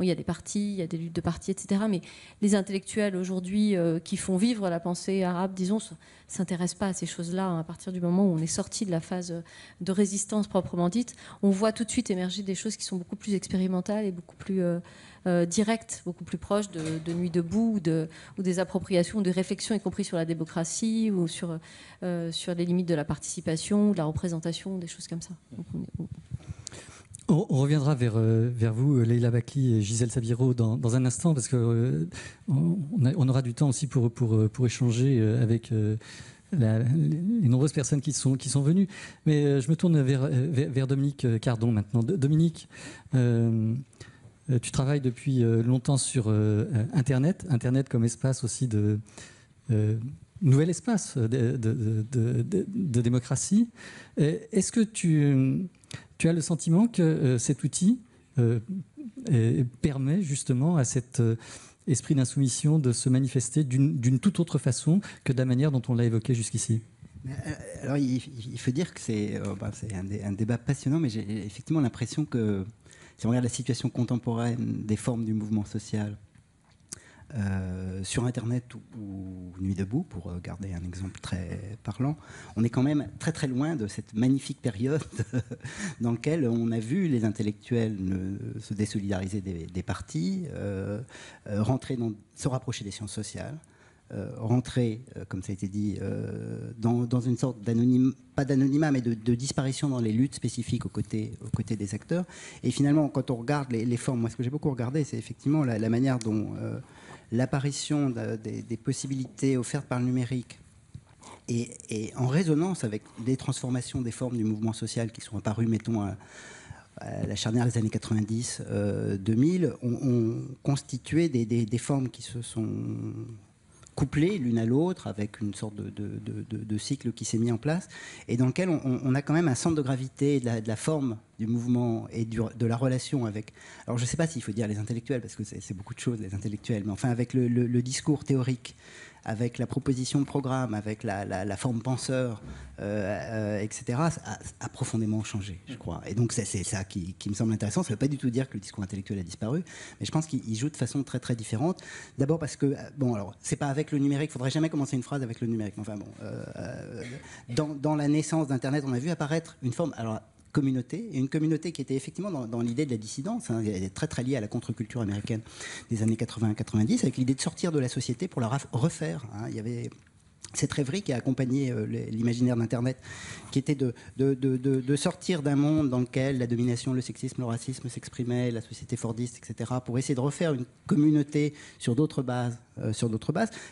Il y a des partis, il y a des luttes de partis, etc. Mais les intellectuels aujourd'hui qui font vivre la pensée arabe, disons, ne s'intéressent pas à ces choses-là, hein. À partir du moment où on est sorti de la phase de résistance proprement dite, on voit tout de suite émerger des choses qui sont beaucoup plus expérimentales et beaucoup plus directes, beaucoup plus proches de Nuit debout ou des appropriations ou des réflexions, y compris sur la démocratie ou sur les limites de la participation ou de la représentation, des choses comme ça. Donc on reviendra vers vous, Leïla Bakli et Gisèle Sabiro, dans un instant, parce qu'on on aura du temps aussi pour échanger avec les nombreuses personnes qui sont venues. Mais je me tourne vers Dominique Cardon maintenant. Dominique, tu travailles depuis longtemps sur Internet comme espace aussi de nouvel espace de démocratie. Est-ce que tu as le sentiment que cet outil permet justement à cet esprit d'insoumission de se manifester d'une toute autre façon que de la manière dont on l'a évoqué jusqu'ici? Alors, il faut dire que c'est un débat passionnant, mais j'ai effectivement l'impression que si on regarde la situation contemporaine des formes du mouvement social sur Internet ou Nuit debout, pour garder un exemple très parlant, on est quand même très très loin de cette magnifique période dans laquelle on a vu les intellectuels se désolidariser des partis, se rapprocher des sciences sociales, rentrer, comme ça a été dit, dans une sorte d'anonymat, pas d'anonymat, mais de disparition dans les luttes spécifiques aux côtés des acteurs. Et finalement, quand on regarde les formes, moi ce que j'ai beaucoup regardé, c'est effectivement la manière dont l'apparition des possibilités offertes par le numérique et en résonance avec des transformations des formes du mouvement social qui sont apparues, mettons, à la charnière des années 90-2000, ont constitué des formes qui se sont couplées l'une à l'autre avec une sorte de cycle qui s'est mis en place et dans lequel on a quand même un centre de gravité de la forme du mouvement et de la relation avec... Alors je ne sais pas s'il faut dire les intellectuels, parce que c'est beaucoup de choses, les intellectuels, mais enfin avec le discours théorique, avec la proposition de programme, avec la forme penseur, etc., a profondément changé, je crois. Et donc c'est ça qui me semble intéressant. Ça ne veut pas du tout dire que le discours intellectuel a disparu, mais je pense qu'il joue de façon très très différente. D'abord parce que, bon, alors, c'est pas avec le numérique, il ne faudrait jamais commencer une phrase avec le numérique. Enfin bon, dans la naissance d'Internet, on a vu apparaître une forme... Alors, communauté, et une communauté qui était effectivement dans l'idée de la dissidence, hein, elle est très très liée à la contre-culture américaine des années 80-90, avec l'idée de sortir de la société pour la refaire. Hein. Il y avait cette rêverie qui a accompagné l'imaginaire d'Internet, qui était de sortir d'un monde dans lequel la domination, le sexisme, le racisme s'exprimaient, la société fordiste, etc., pour essayer de refaire une communauté sur d'autres bases.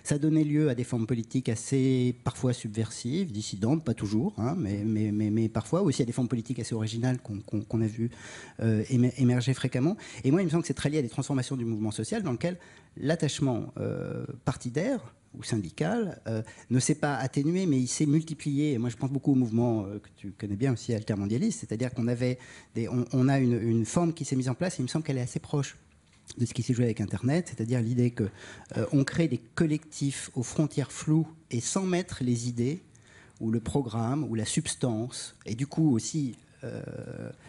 Ça donnait lieu à des formes politiques assez parfois subversives, dissidentes, pas toujours, hein, mais parfois aussi à des formes politiques assez originales qu'on a vu émerger fréquemment. Et moi, il me semble que c'est très lié à des transformations du mouvement social dans lequel l'attachement partidaire ou syndical ne s'est pas atténué, mais il s'est multiplié. Et moi, je pense beaucoup au mouvement que tu connais bien aussi, altermondialiste, c'est-à-dire qu'on avait on a une forme qui s'est mise en place, et il me semble qu'elle est assez proche de ce qui s'est joué avec Internet, c'est-à-dire l'idée qu'on crée des collectifs aux frontières floues et sans mettre les idées, ou le programme, ou la substance, et du coup aussi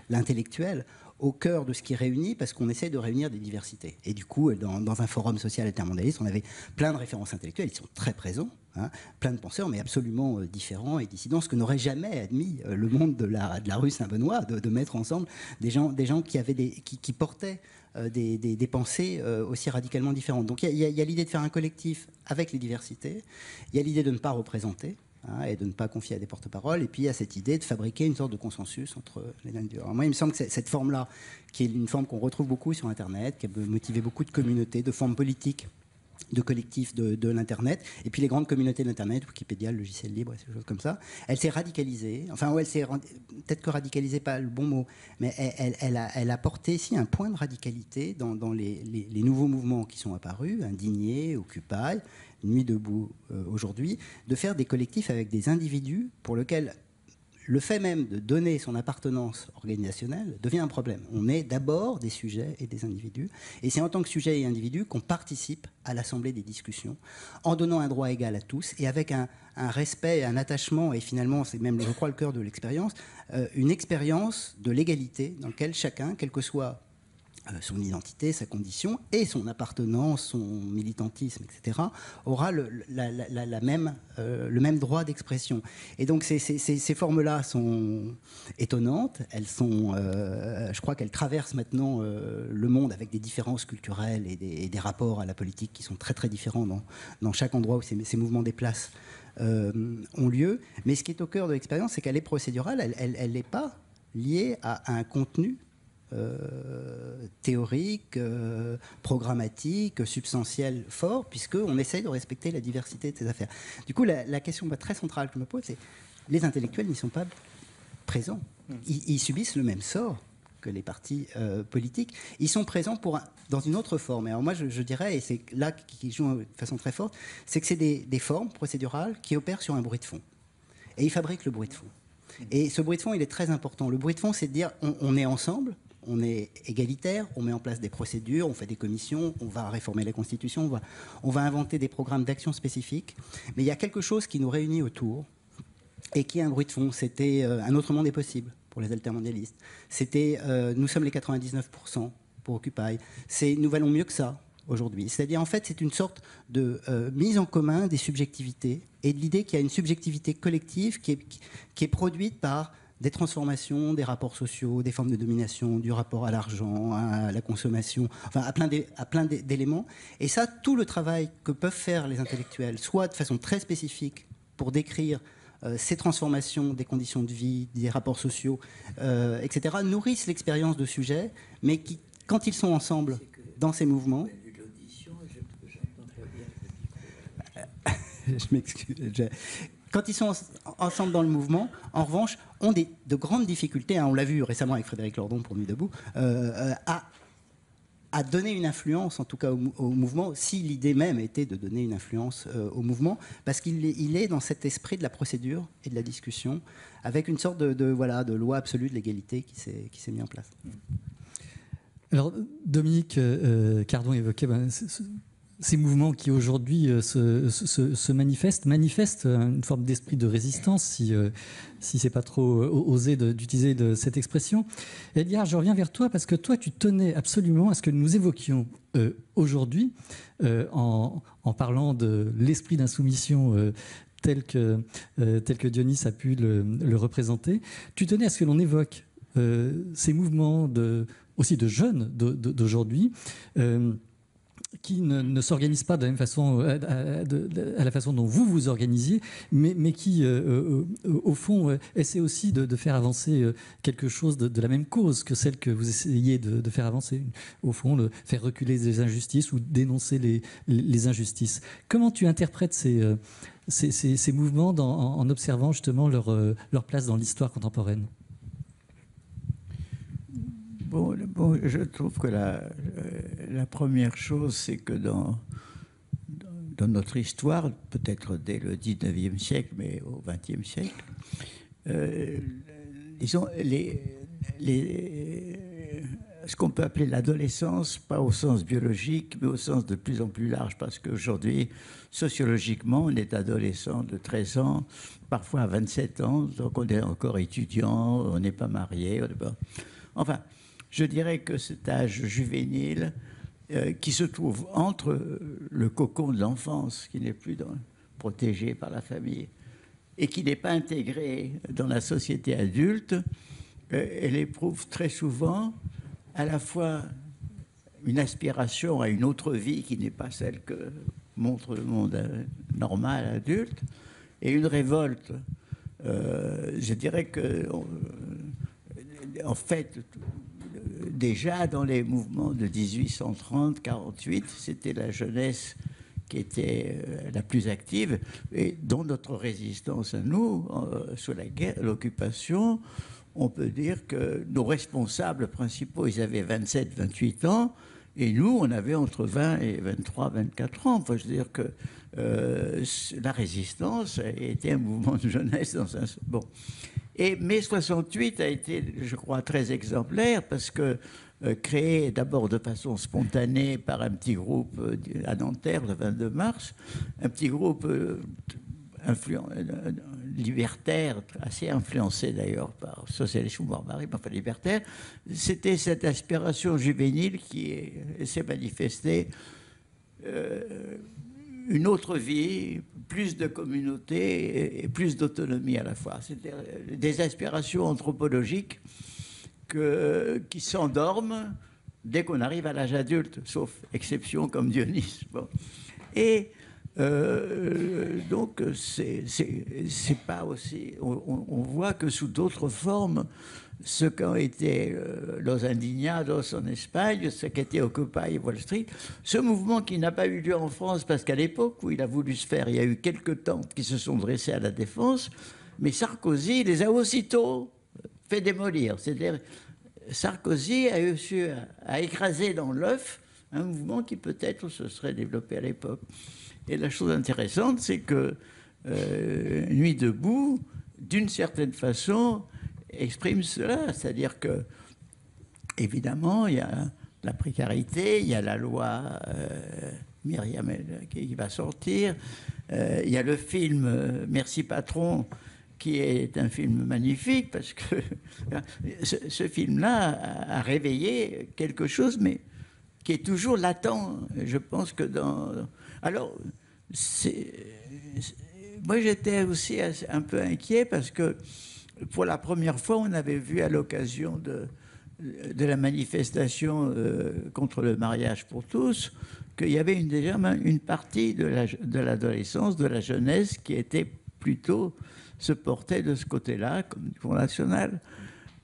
l'intellectuel, au cœur de ce qui réunit, parce qu'on essaie de réunir des diversités. Et du coup, dans un forum social altermondialiste, on avait plein de références intellectuelles, ils sont très présents, hein, plein de penseurs, mais absolument différents et dissidents, ce que n'aurait jamais admis le monde de la rue Saint-Benoît, de mettre ensemble des gens qui portaient des pensées aussi radicalement différentes. Donc il y a l'idée de faire un collectif avec les diversités, il y a l'idée de ne pas représenter, et de ne pas confier à des porte-paroles, et puis il y a cette idée de fabriquer une sorte de consensus entre les individus. Alors moi, il me semble que cette forme-là, qui est une forme qu'on retrouve beaucoup sur Internet, qui a motivé beaucoup de communautés, de formes politiques, de collectifs de l'Internet, et puis les grandes communautés de l'Internet, Wikipédia, le logiciel libre, et ces choses comme ça, elle s'est radicalisée, enfin, elle s'est peut-être que radicalisée, pas le bon mot, mais elle a porté ici un point de radicalité dans les nouveaux mouvements qui sont apparus, Indignés, Occupy, Nuit debout aujourd'hui, de faire des collectifs avec des individus pour lesquels le fait même de donner son appartenance organisationnelle devient un problème. On est d'abord des sujets et des individus, et c'est en tant que sujet et individu qu'on participe à l'assemblée des discussions, en donnant un droit égal à tous, et avec un respect, un attachement, et finalement, c'est même, je crois, le cœur de l'expérience, une expérience de l'égalité dans laquelle chacun, quel que soit son identité, sa condition et son appartenance, son militantisme, etc., aura le même droit d'expression. Et donc ces formes-là sont étonnantes. Elles sont, je crois qu'elles traversent maintenant le monde avec des différences culturelles et des rapports à la politique qui sont très très différents dans chaque endroit où ces mouvements déplacent ont lieu. Mais ce qui est au cœur de l'expérience, c'est qu'elle est procédurale. Elle n'est pas liée à un contenu théorique, programmatique, substantiel fort, puisqu'on essaye de respecter la diversité de ces affaires. Du coup, la question très centrale que je me pose, c'est les intellectuels n'y sont pas présents. Ils subissent le même sort que les partis politiques. Ils sont présents dans une autre forme. Et alors moi, je dirais, et c'est là qui joue de façon très forte, c'est que c'est des formes procédurales qui opèrent sur un bruit de fond. Et ils fabriquent le bruit de fond. Et ce bruit de fond, il est très important. Le bruit de fond, c'est de dire, on est ensemble, on est égalitaire, on met en place des procédures, on fait des commissions, on va réformer la Constitution, on va inventer des programmes d'action spécifiques. Mais il y a quelque chose qui nous réunit autour et qui est un bruit de fond. C'était un autre monde est possible pour les altermondialistes. C'était nous sommes les 99% pour Occupy. Nous valons mieux que ça aujourd'hui. C'est-à-dire, en fait, c'est une sorte de mise en commun des subjectivités et de l'idée qu'il y a une subjectivité collective qui est produite par des transformations, des rapports sociaux, des formes de domination, du rapport à l'argent, à la consommation, enfin à plein d'éléments. Et ça, tout le travail que peuvent faire les intellectuels, soit de façon très spécifique pour décrire ces transformations des conditions de vie, des rapports sociaux, etc., nourrissent l'expérience de sujets, mais qui, quand ils sont ensemble dans ces mouvements... Je m'excuse. Quand ils sont ensemble dans le mouvement, en revanche, ont de grandes difficultés, on l'a vu récemment avec Frédéric Lordon pour Nuit debout, à donner une influence, en tout cas au mouvement, si l'idée même était de donner une influence au mouvement, parce qu'il est dans cet esprit de la procédure et de la discussion, avec une sorte de loi absolue de l'égalité qui s'est mise en place. Alors, Dominique Cardon évoquait ces mouvements qui aujourd'hui se manifestent une forme d'esprit de résistance, si c'est pas trop osé d'utiliser cette expression. Eliar, je reviens vers toi parce que toi, tu tenais absolument à ce que nous évoquions aujourd'hui, en parlant de l'esprit d'insoumission tel que Dionys a pu le représenter. Tu tenais à ce que l'on évoque ces mouvements aussi de jeunes d'aujourd'hui, qui ne s'organisent pas de la même façon, à la façon dont vous vous organisiez, mais qui, au fond, essaient aussi de faire avancer quelque chose de la même cause que celle que vous essayez de faire avancer. Au fond, faire reculer les injustices ou dénoncer les injustices. Comment tu interprètes ces mouvements en observant justement leur place dans l'histoire contemporaine ? Bon, je trouve que la première chose, c'est que dans notre histoire, peut-être dès le 19e siècle, mais au 20e siècle, disons, ce qu'on peut appeler l'adolescence, pas au sens biologique, mais au sens de plus en plus large, parce qu'aujourd'hui, sociologiquement, on est adolescent de 13 ans, parfois à 27 ans, donc on est encore étudiant, on n'est pas marié, on n'est pas... Enfin... Je dirais que cet âge juvénile qui se trouve entre le cocon de l'enfance, qui n'est plus protégé par la famille, et qui n'est pas intégré dans la société adulte, elle éprouve très souvent à la fois une aspiration à une autre vie qui n'est pas celle que montre le monde normal, adulte, et une révolte. Je dirais que, en fait, déjà dans les mouvements de 1830-48, c'était la jeunesse qui était la plus active, et dont notre résistance à nous, sous la guerre, l'occupation, on peut dire que nos responsables principaux, ils avaient 27, 28 ans, et nous, on avait entre 20 et 23, 24 ans. Enfin, je veux dire que la résistance était un mouvement de jeunesse dans un... Bon. Et mai 68 a été, je crois, très exemplaire parce que créé d'abord de façon spontanée par un petit groupe à Nanterre le 22 mars, un petit groupe libertaire, assez influencé d'ailleurs par socialisme ou barbarie, enfin libertaire. C'était cette aspiration juvénile qui s'est manifestée, une autre vie, plus de communauté et plus d'autonomie à la fois. C'était des aspirations anthropologiques qui s'endorment dès qu'on arrive à l'âge adulte, sauf exception comme Dionys. Bon. Et donc, c'est pas aussi... On voit que sous d'autres formes, ce qu'ont été Los Indignados en Espagne, ce qu'était Occupy Wall Street, ce mouvement qui n'a pas eu lieu en France, parce qu'à l'époque où il a voulu se faire, il y a eu quelques tentes qui se sont dressées à la Défense, mais Sarkozy les a aussitôt fait démolir. C'est-à-dire, Sarkozy a réussi à écraser dans l'œuf un mouvement qui peut-être se serait développé à l'époque. Et la chose intéressante, c'est que Nuit debout, d'une certaine façon, exprime cela. C'est-à-dire que, évidemment, il y a la précarité, il y a la loi Myriam qui va sortir, il y a le film Merci Patron, qui est un film magnifique, parce que ce film-là a réveillé quelque chose, mais qui est toujours latent. Je pense que dans... Alors, moi j'étais aussi un peu inquiet, parce que pour la première fois, on avait vu à l'occasion de la manifestation contre le mariage pour tous, qu'il y avait déjà une partie de l'adolescence, de la jeunesse, qui était plutôt... se portait de ce côté-là, comme du Front National.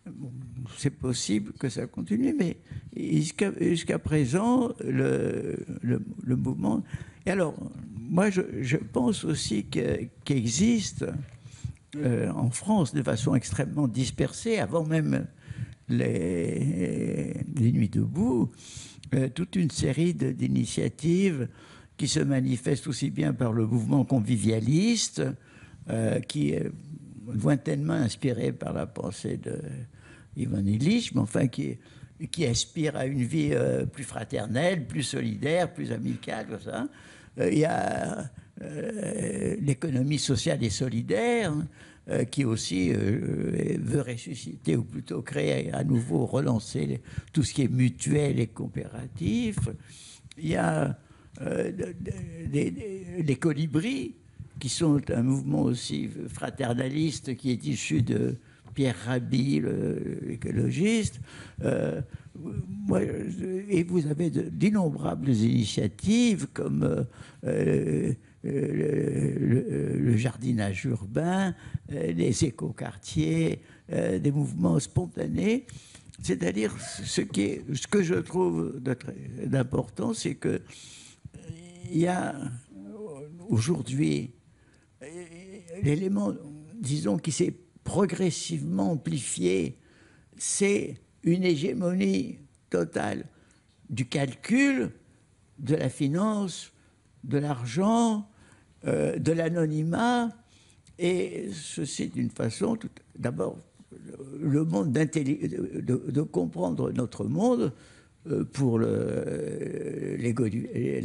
Bon, c'est possible que ça continue, mais jusqu'à présent, le mouvement... Et alors, moi, je pense aussi qu'existe en France, de façon extrêmement dispersée, avant même les Nuits debout, toute une série d'initiatives qui se manifestent aussi bien par le mouvement convivialiste, qui est lointainement inspiré par la pensée d'Ivan Illich, mais enfin qui aspire à une vie plus fraternelle, plus solidaire, plus amicale, comme ça. Il y a l'économie sociale et solidaire, qui aussi veut ressusciter, ou plutôt créer à nouveau, relancer tout ce qui est mutuel et coopératif. Il y a les colibris, qui sont un mouvement aussi fraternaliste qui est issu de Pierre Rabhi, l'écologiste. Et vous avez d'innombrables initiatives comme le jardinage urbain, les écoquartiers, des mouvements spontanés. C'est-à-dire, ce que je trouve d'important, c'est qu'il y a aujourd'hui l'élément, disons, qui s'est progressivement amplifié, c'est une hégémonie totale du calcul, de la finance, de l'argent, de l'anonymat, et ceci d'une façon, d'abord, le monde de comprendre notre monde pour la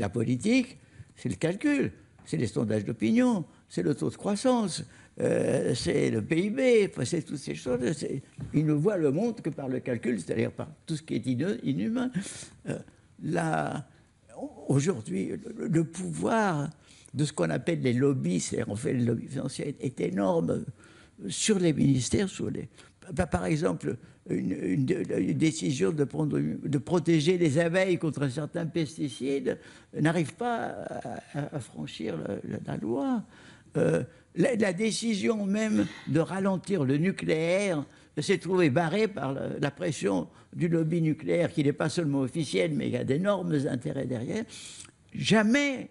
politique, c'est le calcul. c'est les sondages d'opinion, c'est le taux de croissance, c'est le PIB, enfin, c'est toutes ces choses. Ils ne voient le monde que par le calcul, c'est-à-dire par tout ce qui est inhumain. Aujourd'hui, le pouvoir de ce qu'on appelle les lobbies, c'est-à-dire en fait le lobby financier, est énorme sur les ministères, par exemple, une décision de protéger les abeilles contre certains pesticides n'arrive pas à franchir la loi. La décision même de ralentir le nucléaire s'est trouvée barrée par la pression du lobby nucléaire, qui n'est pas seulement officiel, mais il y a d'énormes intérêts derrière. Jamais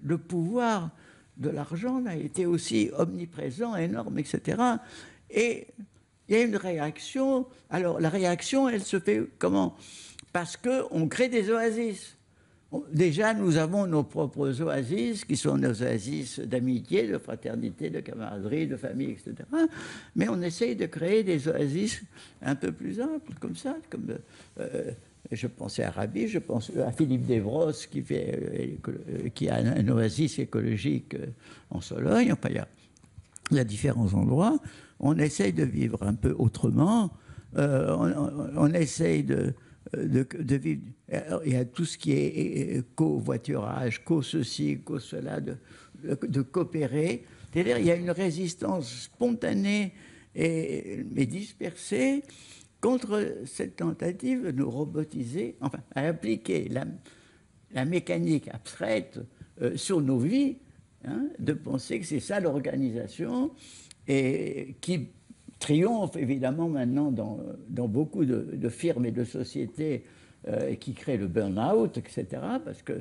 le pouvoir de l'argent n'a été aussi omniprésent, énorme, etc. Et il y a une réaction. Alors, la réaction, elle se fait comment? Parce qu'on crée des oasis. Déjà, nous avons nos propres oasis, qui sont nos oasis d'amitié, de fraternité, de camaraderie, de famille, etc. Mais on essaye de créer des oasis un peu plus amples, comme ça. Je pensais à Rabi, je pense à Philippe Desbrosses, qui a un oasis écologique en Sologne. Enfin, il y a différents endroits. On essaye de vivre un peu autrement. On essaye de vivre. Il y a tout ce qui est covoiturage, co-ceci, co-cela, de coopérer. C'est-à-dire il y a une résistance spontanée mais dispersée contre cette tentative de nous robotiser, enfin, à appliquer la mécanique abstraite sur nos vies, hein, de penser que c'est ça l'organisation, et qui triomphe évidemment maintenant dans beaucoup de firmes et de sociétés qui créent le burn-out, etc. Parce que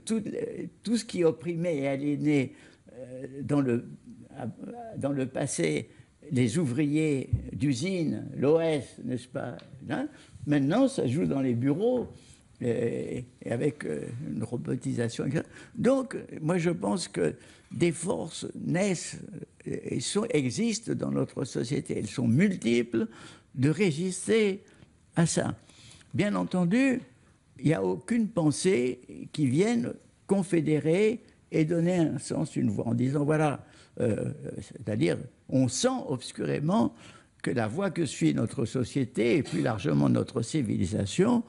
tout ce qui opprimait et aliénait dans le passé les ouvriers d'usine, l'OS, n'est-ce pas, hein, maintenant ça joue dans les bureaux et avec une robotisation. Donc moi je pense que des forces naissent et existent dans notre société. Elles sont multiples, de résister à ça. Bien entendu, il n'y a aucune pensée qui vienne confédérer et donner un sens, une voix, en disant voilà, c'est-à-dire on sent obscurément que la voie que suit notre société et plus largement notre civilisation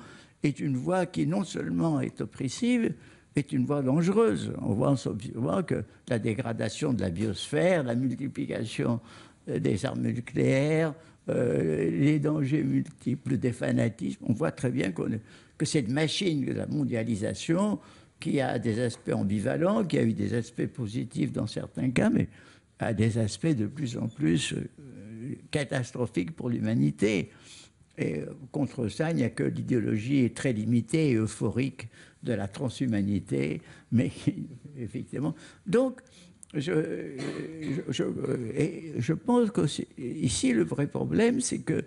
est une voie qui non seulement est oppressive, est une voie dangereuse. On voit que la dégradation de la biosphère, la multiplication des armes nucléaires, les dangers multiples des fanatismes, on voit très bien que cette machine de la mondialisation, qui a des aspects ambivalents, qui a eu des aspects positifs dans certains cas, mais a des aspects de plus en plus catastrophiques pour l'humanité. Et contre ça, il n'y a que l'idéologie très limitée et euphorique de la transhumanité, mais effectivement. Donc, je pense qu'ici, le vrai problème, c'est qu'il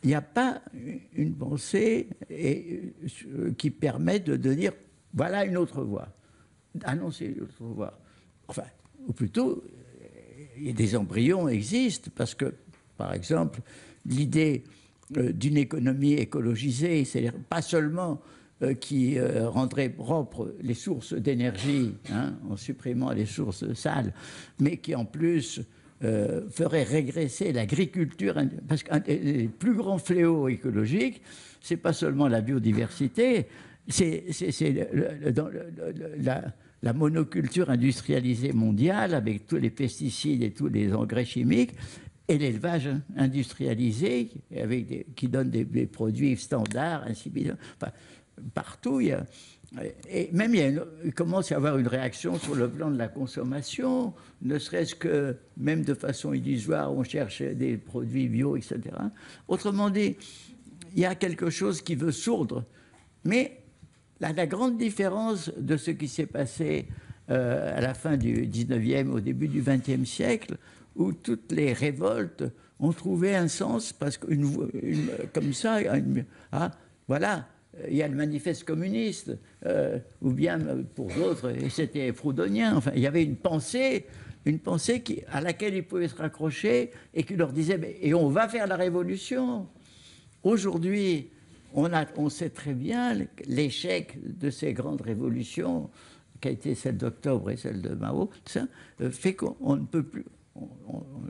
n'y a pas une pensée qui permette de dire voilà une autre voie, annoncer une autre voie. Enfin, ou plutôt, des embryons existent, parce que, par exemple, l'idée d'une économie écologisée, c'est-à-dire pas seulement qui rendrait propres les sources d'énergie, hein, en supprimant les sources sales, mais qui en plus ferait régresser l'agriculture, parce qu'un des plus grands fléaux écologiques, c'est pas seulement la biodiversité, c'est la monoculture industrialisée mondiale avec tous les pesticides et tous les engrais chimiques, et l'élevage industrialisé qui donne des produits standards, ainsi de suite. Enfin, partout, il commence à y avoir une réaction sur le plan de la consommation, ne serait-ce que, même de façon illusoire, on cherche des produits bio, etc. Autrement dit, il y a quelque chose qui veut sourdre. Mais la grande différence de ce qui s'est passé à la fin du 19e, au début du 20e siècle, où toutes les révoltes ont trouvé un sens, parce comme ça, voilà, il y a le manifeste communiste, ou bien pour d'autres, c'était proudhonien. Enfin, il y avait une pensée à laquelle ils pouvaient se raccrocher et qui leur disait et on va faire la révolution. Aujourd'hui, on sait très bien l'échec de ces grandes révolutions qui a été celle d'octobre et celle de Mao, ça, fait qu'on ne peut plus...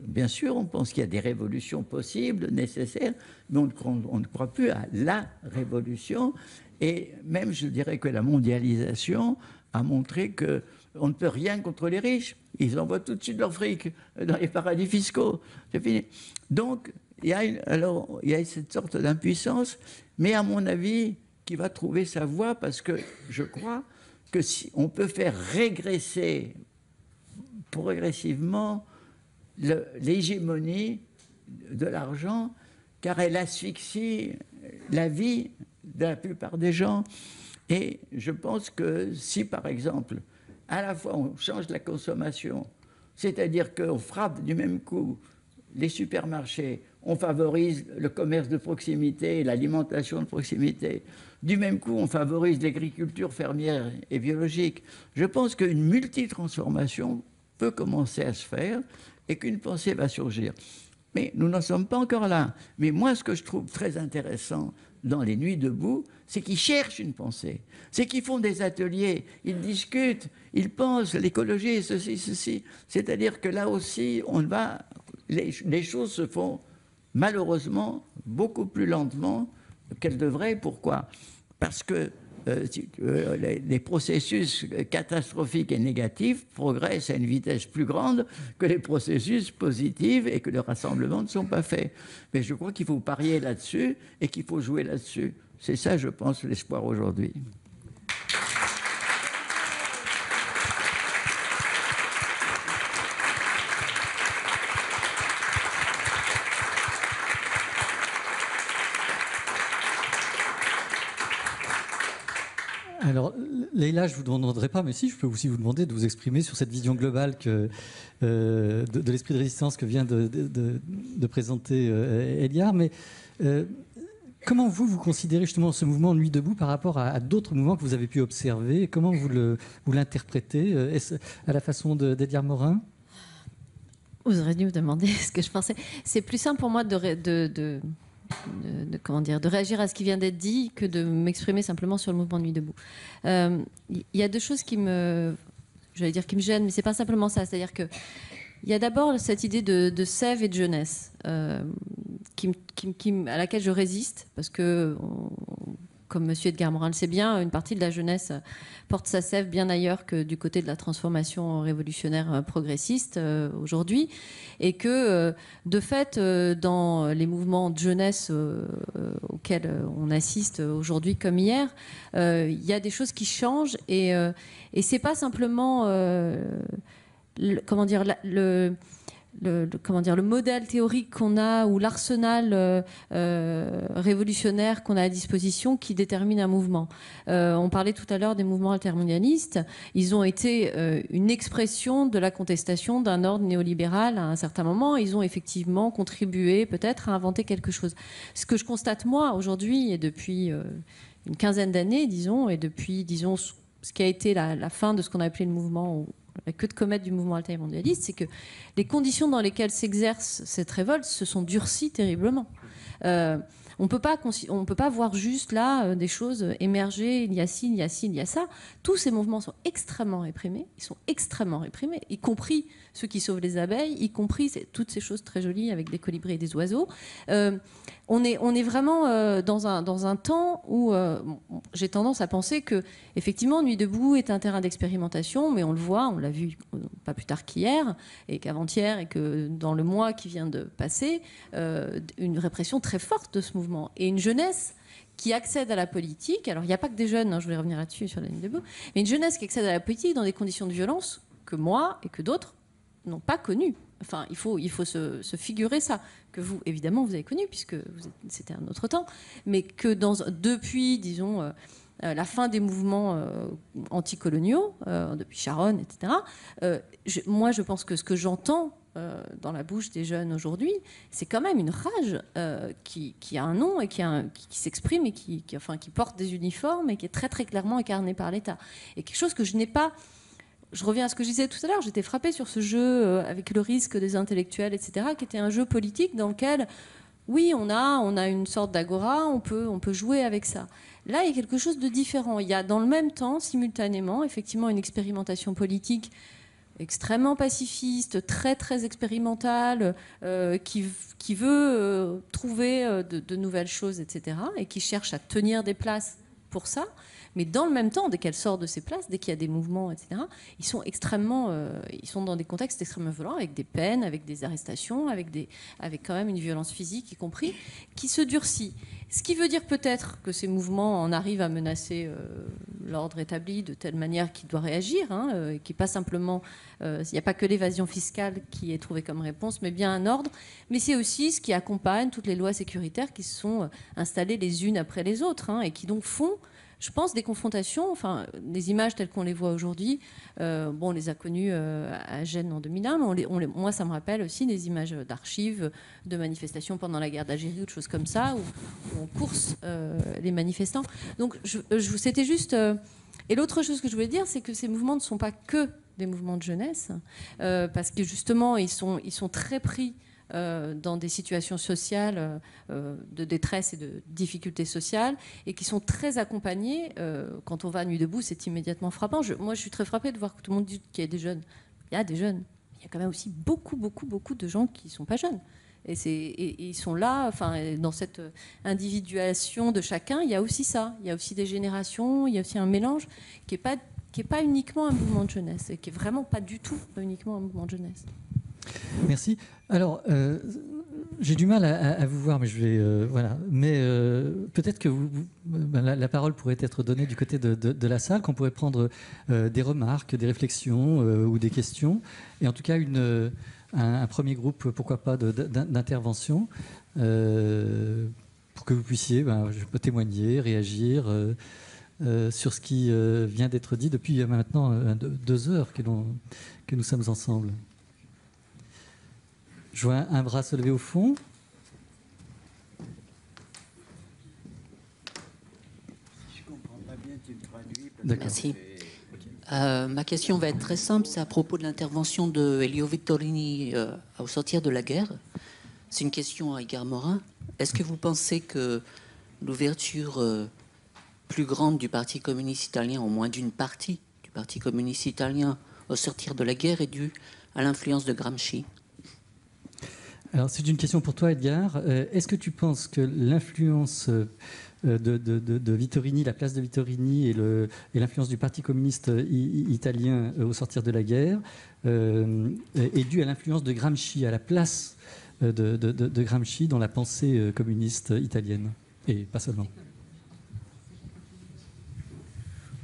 bien sûr, on pense qu'il y a des révolutions possibles, nécessaires, mais on ne croit plus à la révolution. Et même, je dirais que la mondialisation a montré qu'on ne peut rien contre les riches. Ils envoient tout de suite leur fric dans les paradis fiscaux. C'est fini. Donc, il y a cette sorte d'impuissance, mais à mon avis, qui va trouver sa voie, parce que je crois que si on peut faire régresser progressivement l'hégémonie de l'argent, car elle asphyxie la vie de la plupart des gens. Et je pense que si, par exemple, à la fois on change la consommation, c'est-à-dire qu'on frappe du même coup les supermarchés, on favorise le commerce de proximité, l'alimentation de proximité, du même coup on favorise l'agriculture fermière et biologique, je pense qu'une multitransformation peut commencer à se faire et qu'une pensée va surgir. Mais nous n'en sommes pas encore là. Mais moi, ce que je trouve très intéressant dans les Nuits debout, c'est qu'ils cherchent une pensée. C'est qu'ils font des ateliers, ils discutent, ils pensent, l'écologie, ceci. C'est-à-dire que là aussi, les choses se font malheureusement beaucoup plus lentement qu'elles devraient. Pourquoi ? Parce que les processus catastrophiques et négatifs progressent à une vitesse plus grande que les processus positifs et que les rassemblements ne sont pas faits. Mais je crois qu'il faut parier là-dessus et qu'il faut jouer là-dessus. C'est ça, je pense, l'espoir aujourd'hui. Alors, Leïla, je ne vous demanderai pas, mais si, je peux aussi vous demander de vous exprimer sur cette vision globale de l'esprit de résistance que vient de présenter Eliar. Mais comment vous considérez justement ce mouvement Nuit debout par rapport à d'autres mouvements que vous avez pu observer ? Comment vous l'interprétez ? Est-ce à la façon d'Eliar Morin ? Vous auriez dû me demander ce que je pensais. C'est plus simple pour moi de réagir à ce qui vient d'être dit que de m'exprimer simplement sur le mouvement Nuit debout. Il y a deux choses qui me gênent, mais c'est pas simplement ça. C'est-à-dire que il y a d'abord cette idée de sève et de jeunesse à laquelle je résiste parce que comme M. Edgar Morin le sait bien, une partie de la jeunesse porte sa sève bien ailleurs que du côté de la transformation révolutionnaire progressiste aujourd'hui. Et que, de fait, dans les mouvements de jeunesse auxquels on assiste aujourd'hui comme hier, il y a des choses qui changent. Et c'est pas simplement le modèle théorique qu'on a ou l'arsenal révolutionnaire qu'on a à disposition qui détermine un mouvement. On parlait tout à l'heure des mouvements altermondialistes. Ils ont été une expression de la contestation d'un ordre néolibéral à un certain moment. Ils ont effectivement contribué peut-être à inventer quelque chose. Ce que je constate moi aujourd'hui et depuis une quinzaine d'années, disons, et depuis, disons, ce qui a été la fin de ce qu'on a appelé le mouvement la queue de comète du mouvement altermondialiste, c'est que les conditions dans lesquelles s'exerce cette révolte se sont durcies terriblement. On peut pas voir juste là des choses émerger, il y a ci, il y a ci, il y a ça. Tous ces mouvements sont extrêmement réprimés, y compris ceux qui sauvent les abeilles, y compris toutes ces choses très jolies avec des colibris et des oiseaux. On est vraiment dans un temps où j'ai tendance à penser que effectivement Nuit debout est un terrain d'expérimentation, mais on le voit, on l'a vu pas plus tard qu'hier et qu'avant-hier et que dans le mois qui vient de passer, une répression très forte de ce mouvement et une jeunesse qui accède à la politique. Alors il n'y a pas que des jeunes, je voulais revenir là-dessus sur la Nuit debout, mais une jeunesse qui accède à la politique dans des conditions de violence que moi et que d'autres n'ont pas connues. Enfin, il faut se figurer ça, que vous, évidemment, vous avez connu, puisque c'était un autre temps, mais que depuis, disons, la fin des mouvements anticoloniaux, depuis Sharon, etc., moi, je pense que ce que j'entends dans la bouche des jeunes aujourd'hui, c'est quand même une rage qui a un nom et qui s'exprime et qui porte des uniformes et qui est très, très clairement incarnée par l'État. Et quelque chose que je n'ai pas... Je reviens à ce que je disais tout à l'heure, j'étais frappée sur ce jeu avec le risque des intellectuels, etc., qui était un jeu politique dans lequel oui, on a une sorte d'agora, on peut jouer avec ça. Là, il y a quelque chose de différent. Il y a dans le même temps, simultanément, effectivement, une expérimentation politique extrêmement pacifiste, très très expérimentale, qui veut trouver de nouvelles choses, etc., et qui cherche à tenir des places pour ça. Mais dans le même temps, dès qu'elle sort de ces places, dès qu'il y a des mouvements, etc., ils sont dans des contextes extrêmement violents, avec des peines, avec des arrestations, avec quand même une violence physique, y compris, qui se durcit. Ce qui veut dire peut-être que ces mouvements en arrivent à menacer l'ordre établi de telle manière qu'il doit réagir, et qui n'est pas simplement... il n'y a pas que l'évasion fiscale qui est trouvée comme réponse, mais bien un ordre. Mais c'est aussi ce qui accompagne toutes les lois sécuritaires qui se sont installées les unes après les autres, et qui donc font... Je pense des confrontations, enfin des images telles qu'on les voit aujourd'hui. On les a connues à Gênes en 2001, mais moi ça me rappelle aussi des images d'archives, de manifestations pendant la guerre d'Algérie ou de choses comme ça, où on course les manifestants. Donc c'était juste. Et l'autre chose que je voulais dire, c'est que ces mouvements ne sont pas que des mouvements de jeunesse, parce que justement ils sont très pris dans des situations sociales de détresse et de difficultés sociales, et qui sont très accompagnés. Quand on va à Nuit debout, c'est immédiatement frappant. Moi, je suis très frappée de voir que tout le monde dit qu'il y a des jeunes. Il y a des jeunes. Il y a quand même aussi beaucoup de gens qui ne sont pas jeunes. Et ils sont là, dans cette individuation de chacun, il y a aussi ça. Il y a aussi des générations, il y a aussi un mélange qui n'est pas uniquement un mouvement de jeunesse, et qui n'est vraiment pas du tout uniquement un mouvement de jeunesse. Merci. Alors, j'ai du mal à vous voir, mais je vais voilà. Mais peut-être que la parole pourrait être donnée du côté de la salle, qu'on pourrait prendre des remarques, des réflexions ou des questions, et en tout cas un premier groupe, pourquoi pas, d'intervention, pour que vous puissiez témoigner, réagir sur ce qui vient d'être dit depuis maintenant 2 heures que nous sommes ensemble. Je vois un bras se lever au fond. Si je comprends pas bien, tu me traduis. Merci. Ma question va être très simple. C'est à propos de l'intervention de Elio Vittorini au sortir de la guerre. C'est une question à Edgar Morin. Est-ce que vous pensez que l'ouverture plus grande du Parti communiste italien, au moins d'une partie du Parti communiste italien au sortir de la guerre, est due à l'influence de Gramsci ? Alors, c'est une question pour toi, Edgar. Est-ce que tu penses que l'influence de Vittorini, la place de Vittorini et l'influence du Parti communiste italien au sortir de la guerre est due à l'influence de Gramsci, à la place de Gramsci dans la pensée communiste italienne, et pas seulement?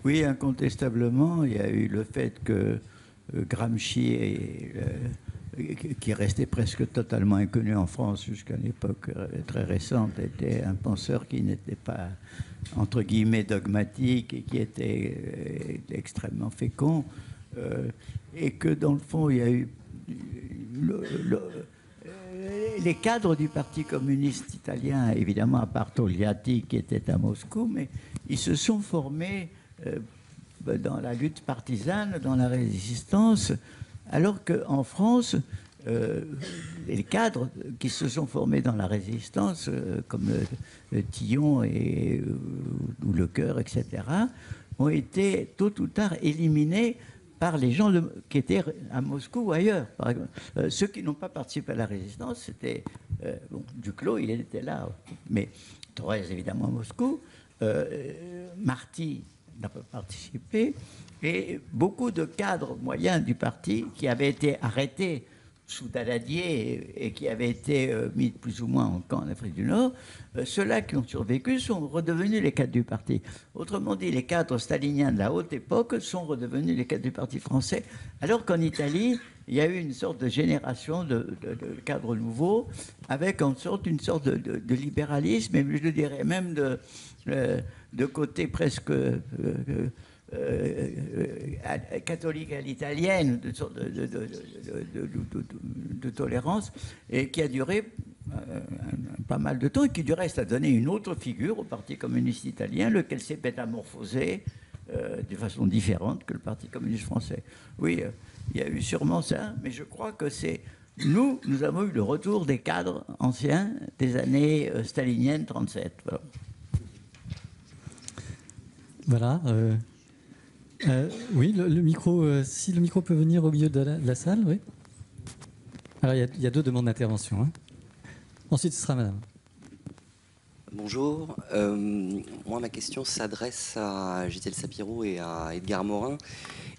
Oui, incontestablement, il y a eu le fait que Gramsci qui restait presque totalement inconnu en France jusqu'à une époque très récente, était un penseur qui n'était pas, entre guillemets, dogmatique, et qui était extrêmement fécond, et que dans le fond, il y a eu les cadres du Parti communiste italien, évidemment à part Togliatti qui était à Moscou, mais ils se sont formés dans la lutte partisane, dans la résistance, alors qu'en France, les cadres qui se sont formés dans la résistance, comme Tillon ou Lecœur, etc., ont été tôt ou tard éliminés par les gens qui étaient à Moscou ou ailleurs. Par exemple, ceux qui n'ont pas participé à la résistance, c'était Duclos, il était là, mais Thorez évidemment à Moscou, Marty n'a pas participé, et beaucoup de cadres moyens du parti qui avaient été arrêtés sous Daladier et qui avaient été mis plus ou moins en camp en Afrique du Nord, ceux-là qui ont survécu sont redevenus les cadres du parti. Autrement dit, les cadres staliniens de la haute époque sont redevenus les cadres du parti français, alors qu'en Italie, il y a eu une sorte de génération de cadres nouveaux, avec une sorte de libéralisme, et je dirais même de côté presque catholique à l'italienne, de sorte de tolérance, et qui a duré pas mal de temps, et qui du reste a donné une autre figure au Parti communiste italien, lequel s'est métamorphosé de façon différente que le Parti communiste français. Oui, il y a eu sûrement ça, mais je crois que c'est nous avons eu le retour des cadres anciens des années staliniennes 37. Voilà. Oui, le micro, si le micro peut venir au milieu de la salle, oui. Alors, il y a deux demandes d'intervention. Hein. Ensuite, ce sera madame. Bonjour. Moi, ma question s'adresse à Gisèle Sapiro et à Edgar Morin.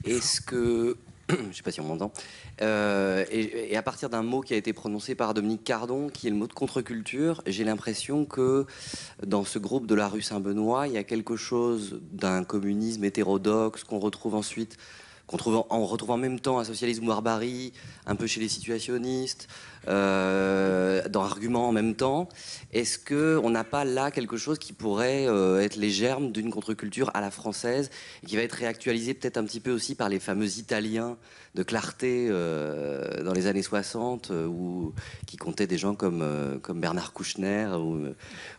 Est-ce que... Je ne sais pas si on m'entend. Et à partir d'un mot qui a été prononcé par Dominique Cardon, qui est le mot de contre-culture, j'ai l'impression que dans ce groupe de la rue Saint-Benoît, il y a quelque chose d'un communisme hétérodoxe qu'on retrouve ensuite... on retrouve en même temps un socialisme barbarie, un peu chez les situationnistes, dans Argument en même temps. Est-ce qu'on n'a pas là quelque chose qui pourrait être les germes d'une contre-culture à la française et qui va être réactualisé peut-être un petit peu aussi par les fameux Italiens de clarté dans les années 60 qui comptaient des gens comme Bernard Kouchner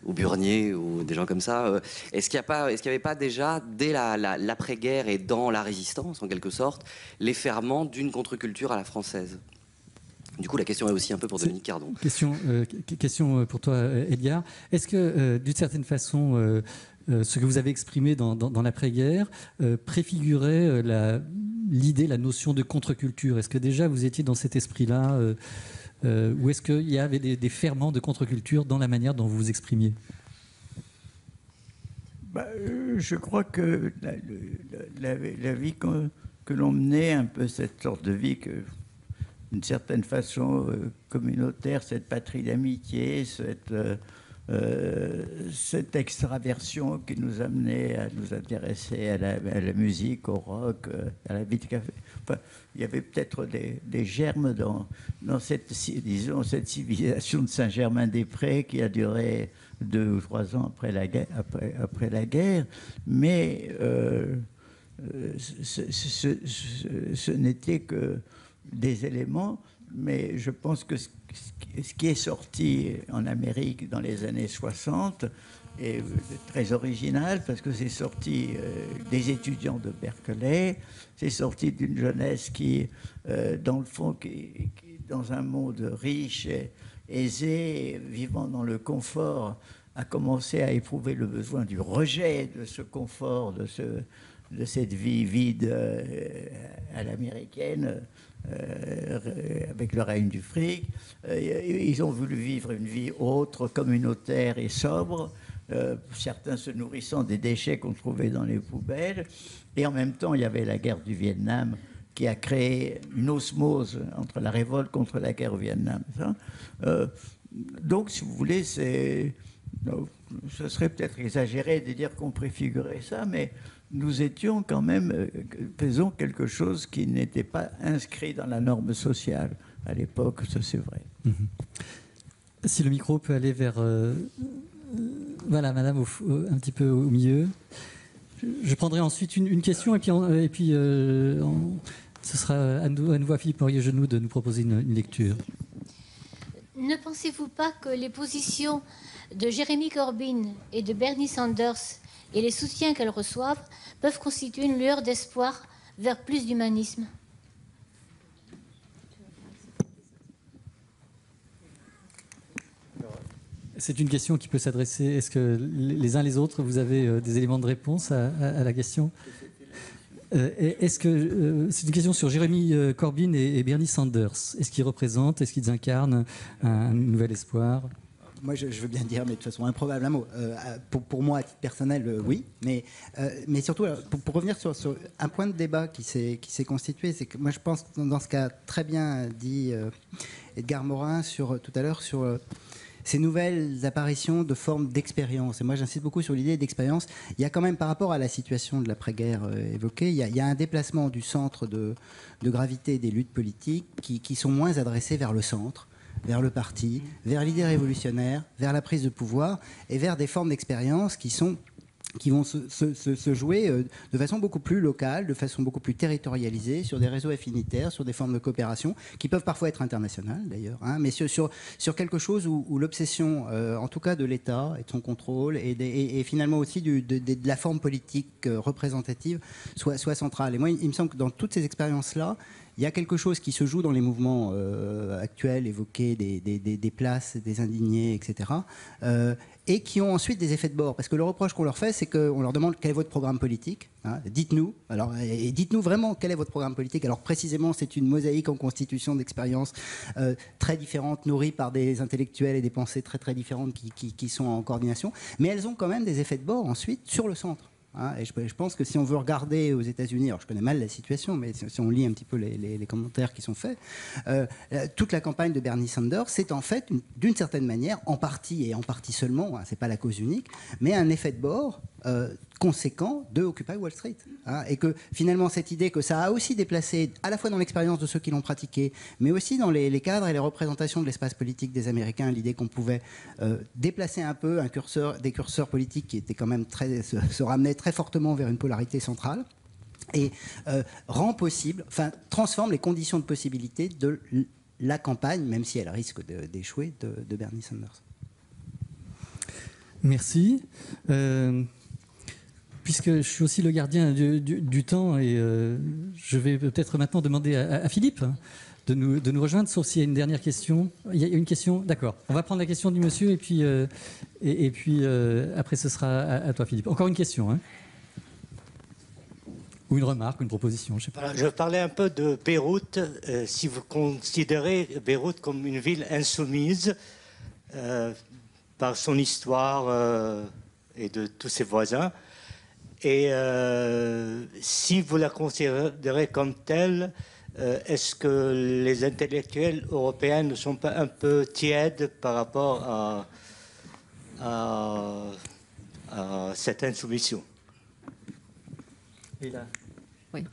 ou Burnier ou des gens comme ça. Est-ce qu'il n'y avait pas déjà, dès l'après-guerre et dans la résistance en quelque sorte, les ferments d'une contre-culture à la française? Du coup, la question est aussi un peu pour Dominique Cardon. Question pour toi, Edgar. Est-ce que, d'une certaine façon, ce que vous avez exprimé dans l'après-guerre préfigurait l'idée, la notion de contre-culture? Est-ce que déjà vous étiez dans cet esprit-là ou est-ce qu'il y avait des ferments de contre-culture dans la manière dont vous vous exprimiez? Je crois que la vie que l'on menait, un peu cette sorte de vie que, d'une certaine façon communautaire, cette patrie d'amitié, cette extraversion qui nous amenait à nous intéresser à la musique, au rock, à la vie de café. Enfin, il y avait peut-être des germes dans cette civilisation de Saint-Germain-des-Prés qui a duré 2 ou 3 ans après la guerre. Mais ce n'était que des éléments, mais je pense que ce qui est sorti en Amérique dans les années 60 est très original parce que c'est sorti des étudiants de Berkeley, c'est sorti d'une jeunesse qui, dans le fond, qui dans un monde riche, aisé, vivant dans le confort, a commencé à éprouver le besoin du rejet de ce confort, de cette vie vide à l'américaine, avec le règne du fric. Ils ont voulu vivre une vie autre, communautaire et sobre, certains se nourrissant des déchets qu'on trouvait dans les poubelles. Et en même temps, il y avait la guerre du Vietnam qui a créé une osmose entre la révolte contre la guerre au Vietnam. Donc, si vous voulez, ce serait peut-être exagéré de dire qu'on préfigurait ça, mais nous étions quand même, faisons quelque chose qui n'était pas inscrit dans la norme sociale à l'époque, ça c'est vrai. Si le micro peut aller vers... voilà, madame, un petit peu au milieu. Je prendrai ensuite une question et puis ce sera à nouveau à Philippe Morier-Genoux de nous proposer une lecture. Ne pensez-vous pas que les positions de Jeremy Corbyn et de Bernie Sanders et les soutiens qu'elles reçoivent peuvent constituer une lueur d'espoir vers plus d'humanisme? C'est une question qui peut s'adresser. Est-ce que les uns les autres, vous avez des éléments de réponse à la question? Est-ce que c'est une question sur Jeremy Corbyn et Bernie Sanders? Est-ce qu'ils représentent, est-ce qu'ils incarnent un nouvel espoir? Moi, je veux bien dire, mais de toute façon, improbable un mot. Pour moi, à titre personnel, oui. Mais surtout, pour revenir sur un point de débat qui s'est constitué, c'est que moi, je pense, dans ce qu'a très bien dit Edgar Morin tout à l'heure, sur ces nouvelles apparitions de formes d'expérience. Et moi, j'insiste beaucoup sur l'idée d'expérience. Il y a quand même, par rapport à la situation de l'après-guerre évoquée, il y a un déplacement du centre de gravité des luttes politiques qui sont moins adressées vers le centre, vers le parti, vers l'idée révolutionnaire, vers la prise de pouvoir et vers des formes d'expérience qui vont se jouer de façon beaucoup plus locale, de façon beaucoup plus territorialisée, sur des réseaux affinitaires, sur des formes de coopération qui peuvent parfois être internationales d'ailleurs, hein, mais sur quelque chose où l'obsession, en tout cas de l'État et de son contrôle et finalement aussi de la forme politique représentative soit centrale. Et moi, il me semble que dans toutes ces expériences-là, il il y a quelque chose qui se joue dans les mouvements actuels, évoqués, des places, des indignés, etc., et qui ont ensuite des effets de bord. Parce que le reproche qu'on leur fait, c'est qu'on leur demande quel est votre programme politique. Hein, dites-nous. Alors, et dites-nous vraiment quel est votre programme politique. Alors précisément, c'est une mosaïque en constitution d'expériences très différentes, nourries par des intellectuels et des pensées très très différentes qui sont en coordination. Mais elles ont quand même des effets de bord ensuite sur le centre. Hein, et je pense que si on veut regarder aux États-Unis, alors je connais mal la situation, mais si on lit un petit peu les commentaires qui sont faits, toute la campagne de Bernie Sanders, c'est en fait, d'une certaine manière, en partie et en partie seulement, hein, c'est pas la cause unique, mais un effet de bord conséquent de Occupy Wall Street. Hein, et que finalement, cette idée que ça a aussi déplacé, à la fois dans l'expérience de ceux qui l'ont pratiqué, mais aussi dans les cadres et les représentations de l'espace politique des Américains, l'idée qu'on pouvait déplacer un peu des curseurs politiques qui étaient quand même se ramenaient très fortement vers une polarité centrale, et rend possible, enfin transforme les conditions de possibilité de la campagne, même si elle risque d'échouer, de Bernie Sanders. Merci. Puisque je suis aussi le gardien du temps, et je vais peut-être maintenant demander à Philippe de nous rejoindre, sauf s'il y a une dernière question. Il y a une question, d'accord. On va prendre la question du monsieur, et puis après ce sera à toi, Philippe. Encore une question, hein. Ou une remarque, une proposition, je sais pas. Voilà, je parlais un peu de Beyrouth. Si vous considérez Beyrouth comme une ville insoumise par son histoire et de tous ses voisins, et si vous la considérez comme telle, est-ce que les intellectuels européens ne sont pas un peu tièdes par rapport à cette insoumission? Et là. Oui.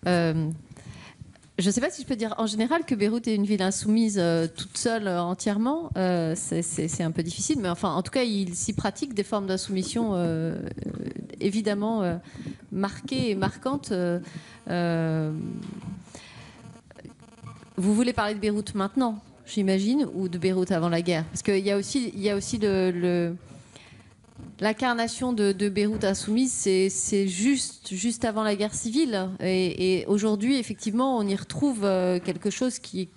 Je ne sais pas si je peux dire en général que Beyrouth est une ville insoumise toute seule entièrement. C'est un peu difficile, mais enfin, en tout cas, il s'y pratique des formes d'insoumission évidemment marquées et marquantes. Vous voulez parler de Beyrouth maintenant, j'imagine, ou de Beyrouth avant la guerre? Parce qu'il y a aussi l'incarnation de Beyrouth insoumise, c'est juste avant la guerre civile. Et aujourd'hui, effectivement, on y retrouve quelque chose qui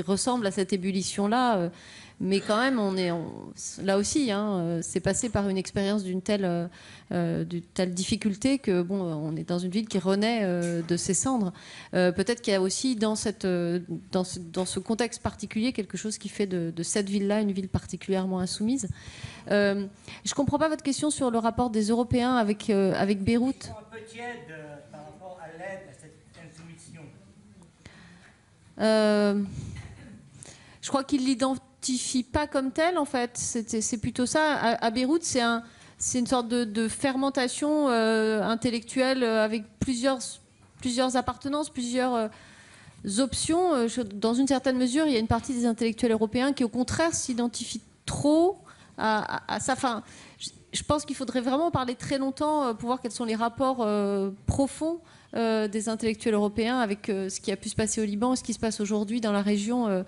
ressemble à cette ébullition-là. Mais quand même, là aussi, hein, c'est passé par une expérience d'une telle difficulté que, bon, on est dans une ville qui renaît de ses cendres. Peut-être qu'il y a aussi dans ce contexte particulier quelque chose qui fait de cette ville-là une ville particulièrement insoumise. Je ne comprends pas votre question sur le rapport des Européens avec Beyrouth. Ils sont un peu tièdes par rapport à l'aide à cette insoumission. Je crois qu'ils l'identifient pas comme tel, en fait. C'est plutôt ça. À Beyrouth, c'est une sorte de fermentation intellectuelle avec plusieurs appartenances, plusieurs options. Dans une certaine mesure, il y a une partie des intellectuels européens qui, au contraire, s'identifient trop à ça. Enfin, je pense qu'il faudrait vraiment parler très longtemps pour voir quels sont les rapports profonds des intellectuels européens avec ce qui a pu se passer au Liban et ce qui se passe aujourd'hui dans la région.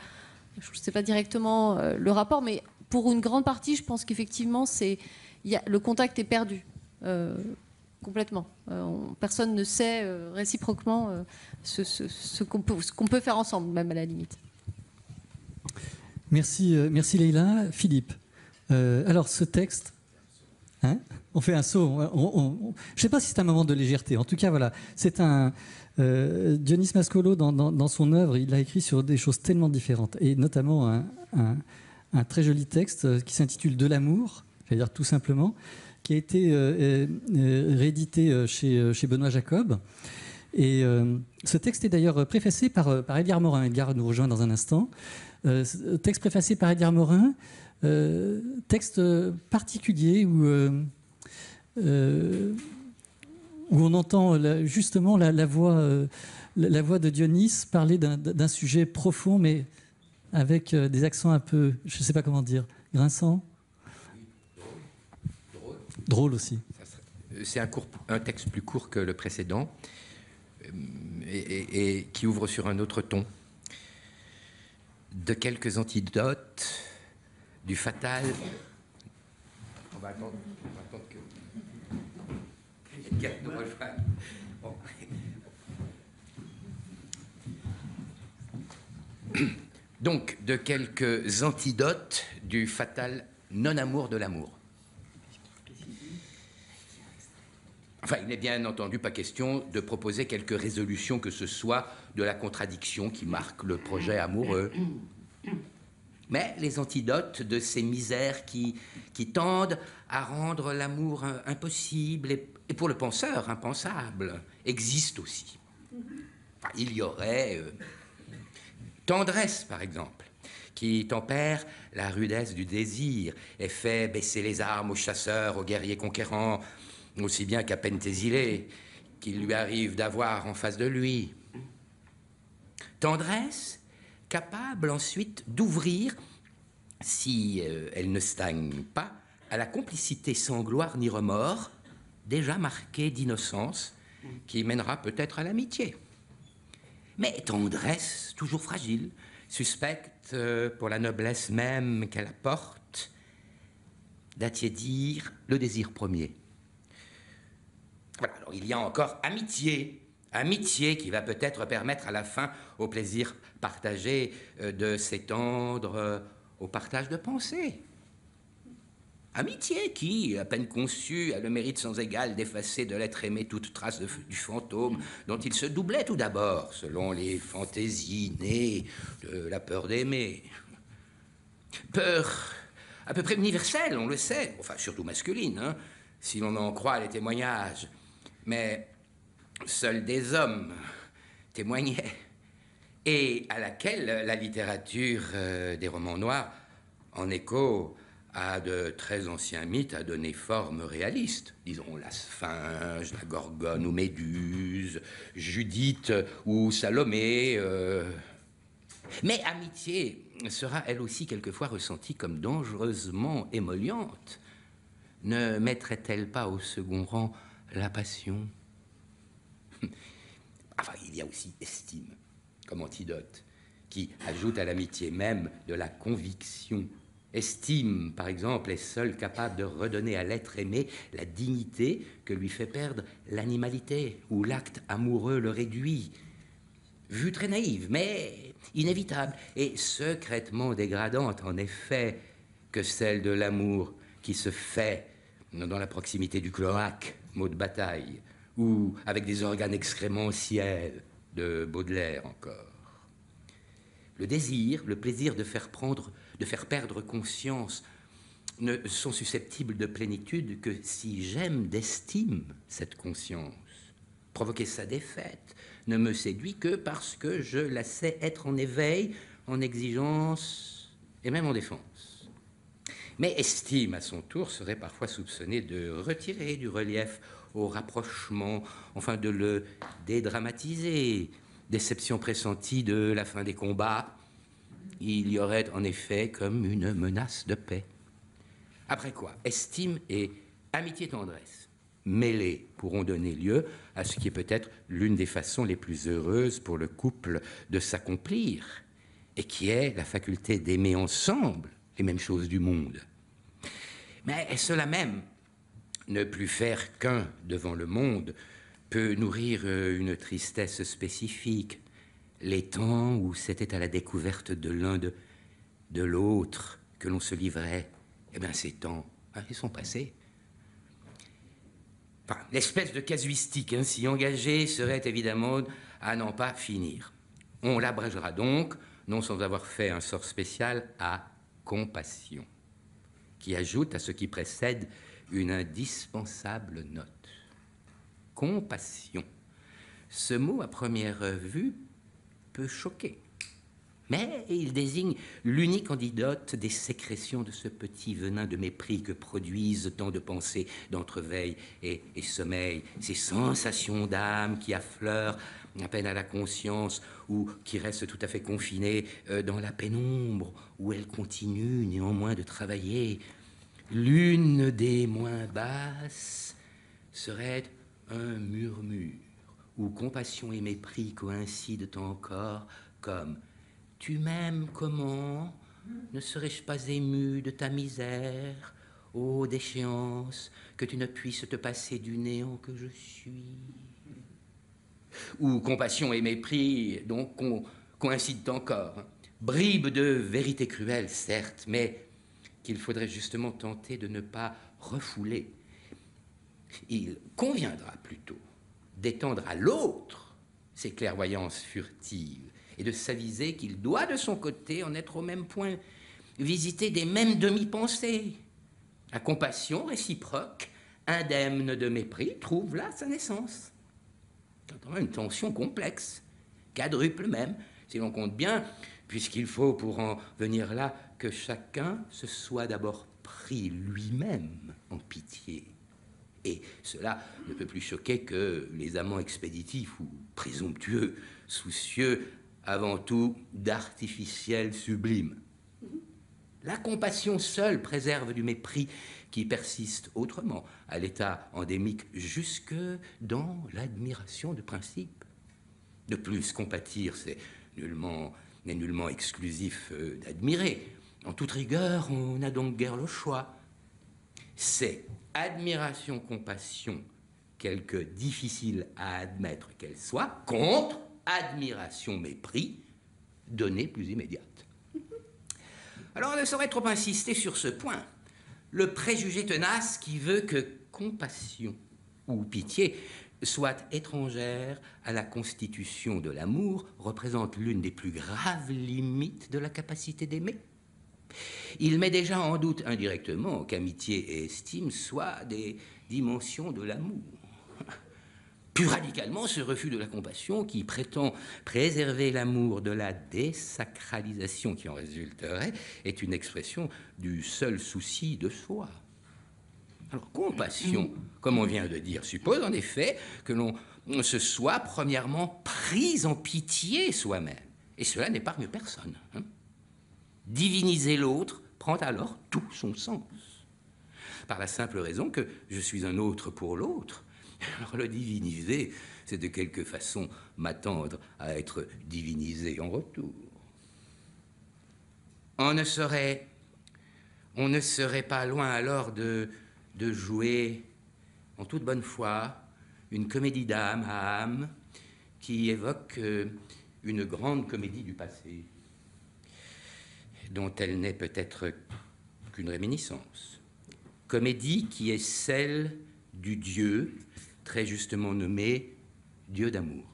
Je ne sais pas directement le rapport, mais pour une grande partie, je pense qu'effectivement, le contact est perdu complètement. Personne ne sait réciproquement ce qu'on peut faire ensemble, même à la limite. Merci Leïla. Philippe, alors ce texte, hein, on fait un saut. Je ne sais pas si c'est un moment de légèreté. En tout cas, voilà, c'est un... Dionys Mascolo, dans son œuvre, il a écrit sur des choses tellement différentes, et notamment un très joli texte qui s'intitule « De l'amour », c'est-à-dire tout simplement, qui a été réédité chez Benoît Jacob. Et ce texte est d'ailleurs préfacé par Edgar Morin. Edgar nous rejoint dans un instant. Texte préfacé par Edgar Morin, texte particulier où on entend justement la voix de Dionys parler d'un sujet profond, mais avec des accents un peu, je ne sais pas comment dire, grinçants. Drôle aussi. C'est un texte plus court que le précédent et qui ouvre sur un autre ton. De quelques antidotes, du fatal. On va attendre que Edgar nous rejoigne. Bon. Donc, de quelques antidotes du fatal non-amour de l'amour. Enfin, il n'est bien entendu pas question de proposer quelques résolutions que ce soit de la contradiction qui marque le projet amoureux. Mais les antidotes de ces misères qui tendent à rendre l'amour impossible et pour le penseur impensable existent aussi. Enfin, il y aurait tendresse, par exemple, qui tempère la rudesse du désir et fait baisser les armes aux chasseurs, aux guerriers conquérants, aussi bien qu'à Pentésilée, qu'il lui arrive d'avoir en face de lui. Tendresse capable ensuite d'ouvrir, si elle ne stagne pas, à la complicité sans gloire ni remords, déjà marquée d'innocence, qui mènera peut-être à l'amitié. Mais tendresse toujours fragile, suspecte pour la noblesse même qu'elle apporte, d'attiédir le désir premier. Voilà, alors il y a encore amitié. Amitié qui va peut-être permettre à la fin au plaisir partagé de s'étendre au partage de pensées. Amitié qui, à peine conçue, a le mérite sans égal d'effacer de l'être aimé toute trace du fantôme dont il se doublait tout d'abord, selon les fantaisies nées de la peur d'aimer. Peur à peu près universelle, on le sait, enfin surtout masculine, hein, si l'on en croit les témoignages. Mais seuls des hommes témoignaient, et à laquelle la littérature des romans noirs, en écho à de très anciens mythes, a donné forme réaliste. Disons la Sphinx, la Gorgone ou Méduse, Judith ou Salomé. Mais amitié sera elle aussi quelquefois ressentie comme dangereusement émolliente. Ne mettrait-elle pas au second rang la passion? Enfin, il y a aussi estime comme antidote, qui ajoute à l'amitié même de la conviction. Estime, par exemple, est seule capable de redonner à l'être aimé la dignité que lui fait perdre l'animalité, où l'acte amoureux le réduit. Vue très naïve, mais inévitable, et secrètement dégradante, en effet, que celle de l'amour qui se fait dans la proximité du cloaque, mot de bataille, ou avec des organes excrémentiels de Baudelaire encore. Le désir, le plaisir de faire perdre conscience ne sont susceptibles de plénitude que si j'aime d'estime cette conscience. Provoquer sa défaite ne me séduit que parce que je la sais être en éveil, en exigence et même en défense. Mais estime, à son tour, serait parfois soupçonnée de retirer du relief au rapprochement, enfin de le dédramatiser. Déception pressentie de la fin des combats, il y aurait en effet comme une menace de paix. Après quoi, estime et amitié-tendresse, mêlées, pourront donner lieu à ce qui est peut-être l'une des façons les plus heureuses pour le couple de s'accomplir, et qui est la faculté d'aimer ensemble les mêmes choses du monde. Mais cela même, ne plus faire qu'un devant le monde, peut nourrir une tristesse spécifique. Les temps où c'était à la découverte de l'un de l'autre que l'on se livrait, eh bien ces temps, ils sont passés. Enfin, l'espèce de casuistique ainsi engagée serait évidemment à n'en pas finir. On l'abrégera donc, non sans avoir fait un sort spécial, à compassion, qui ajoute à ce qui précède une indispensable note. Compassion. Ce mot, à première vue, peut choquer. Mais il désigne l'unique antidote des sécrétions de ce petit venin de mépris que produisent tant de pensées d'entreveille et sommeil, ces sensations d'âme qui affleurent à peine à la conscience ou qui restent tout à fait confinées dans la pénombre, où elles continuent néanmoins de travailler. L'une des moins basses serait un murmure où compassion et mépris coïncident encore, comme « Tu m'aimes comment? Ne serais-je pas ému de ta misère? Ô déchéance, que tu ne puisses te passer du néant que je suis. » Ou compassion et mépris, donc, coïncident encore, Bribe de vérité cruelle, certes, mais qu'il faudrait justement tenter de ne pas refouler. Il conviendra plutôt d'étendre à l'autre ses clairvoyances furtives et de s'aviser qu'il doit de son côté en être au même point, visiter des mêmes demi-pensées. La compassion réciproque, indemne de mépris, trouve là sa naissance. C'est une tension complexe, quadruple même, si l'on compte bien, puisqu'il faut pour en venir là que chacun se soit d'abord pris lui-même en pitié. Et cela ne peut plus choquer que les amants expéditifs ou présomptueux, soucieux avant tout d'artificiel sublime. La compassion seule préserve du mépris qui persiste autrement, à l'état endémique jusque dans l'admiration de principe. De plus, compatir, n'est nullement exclusif d'admirer. En toute rigueur, on n'a donc guère le choix. C'est admiration, compassion, quelque difficile à admettre qu'elle soit, contre admiration, mépris, donnée plus immédiate. Alors on ne saurait trop insister sur ce point. Le préjugé tenace qui veut que compassion ou pitié soit étrangère à la constitution de l'amour représente l'une des plus graves limites de la capacité d'aimer. Il met déjà en doute indirectement qu'amitié et estime soient des dimensions de l'amour. Plus radicalement, ce refus de la compassion qui prétend préserver l'amour de la désacralisation qui en résulterait est une expression du seul souci de soi. Alors, compassion, comme on vient de dire, suppose en effet que l'on se soit premièrement pris en pitié soi-même. Et cela n'épargne personne. Diviniser l'autre prend alors tout son sens. Par la simple raison que je suis un autre pour l'autre. Alors le diviniser, c'est de quelque façon m'attendre à être divinisé en retour. On ne serait pas loin alors de jouer en toute bonne foi une comédie d'âme à âme qui évoque une grande comédie du passé, dont elle n'est peut-être qu'une réminiscence. Comédie qui est celle du Dieu, très justement nommé Dieu d'amour.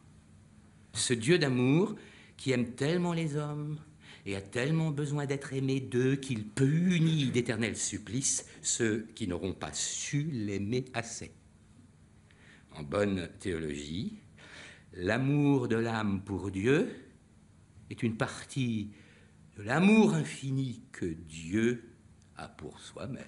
Ce Dieu d'amour qui aime tellement les hommes et a tellement besoin d'être aimé d'eux qu'il punit d'éternels supplices ceux qui n'auront pas su l'aimer assez. En bonne théologie, l'amour de l'âme pour Dieu est une partie de l'amour infini que Dieu a pour soi-même.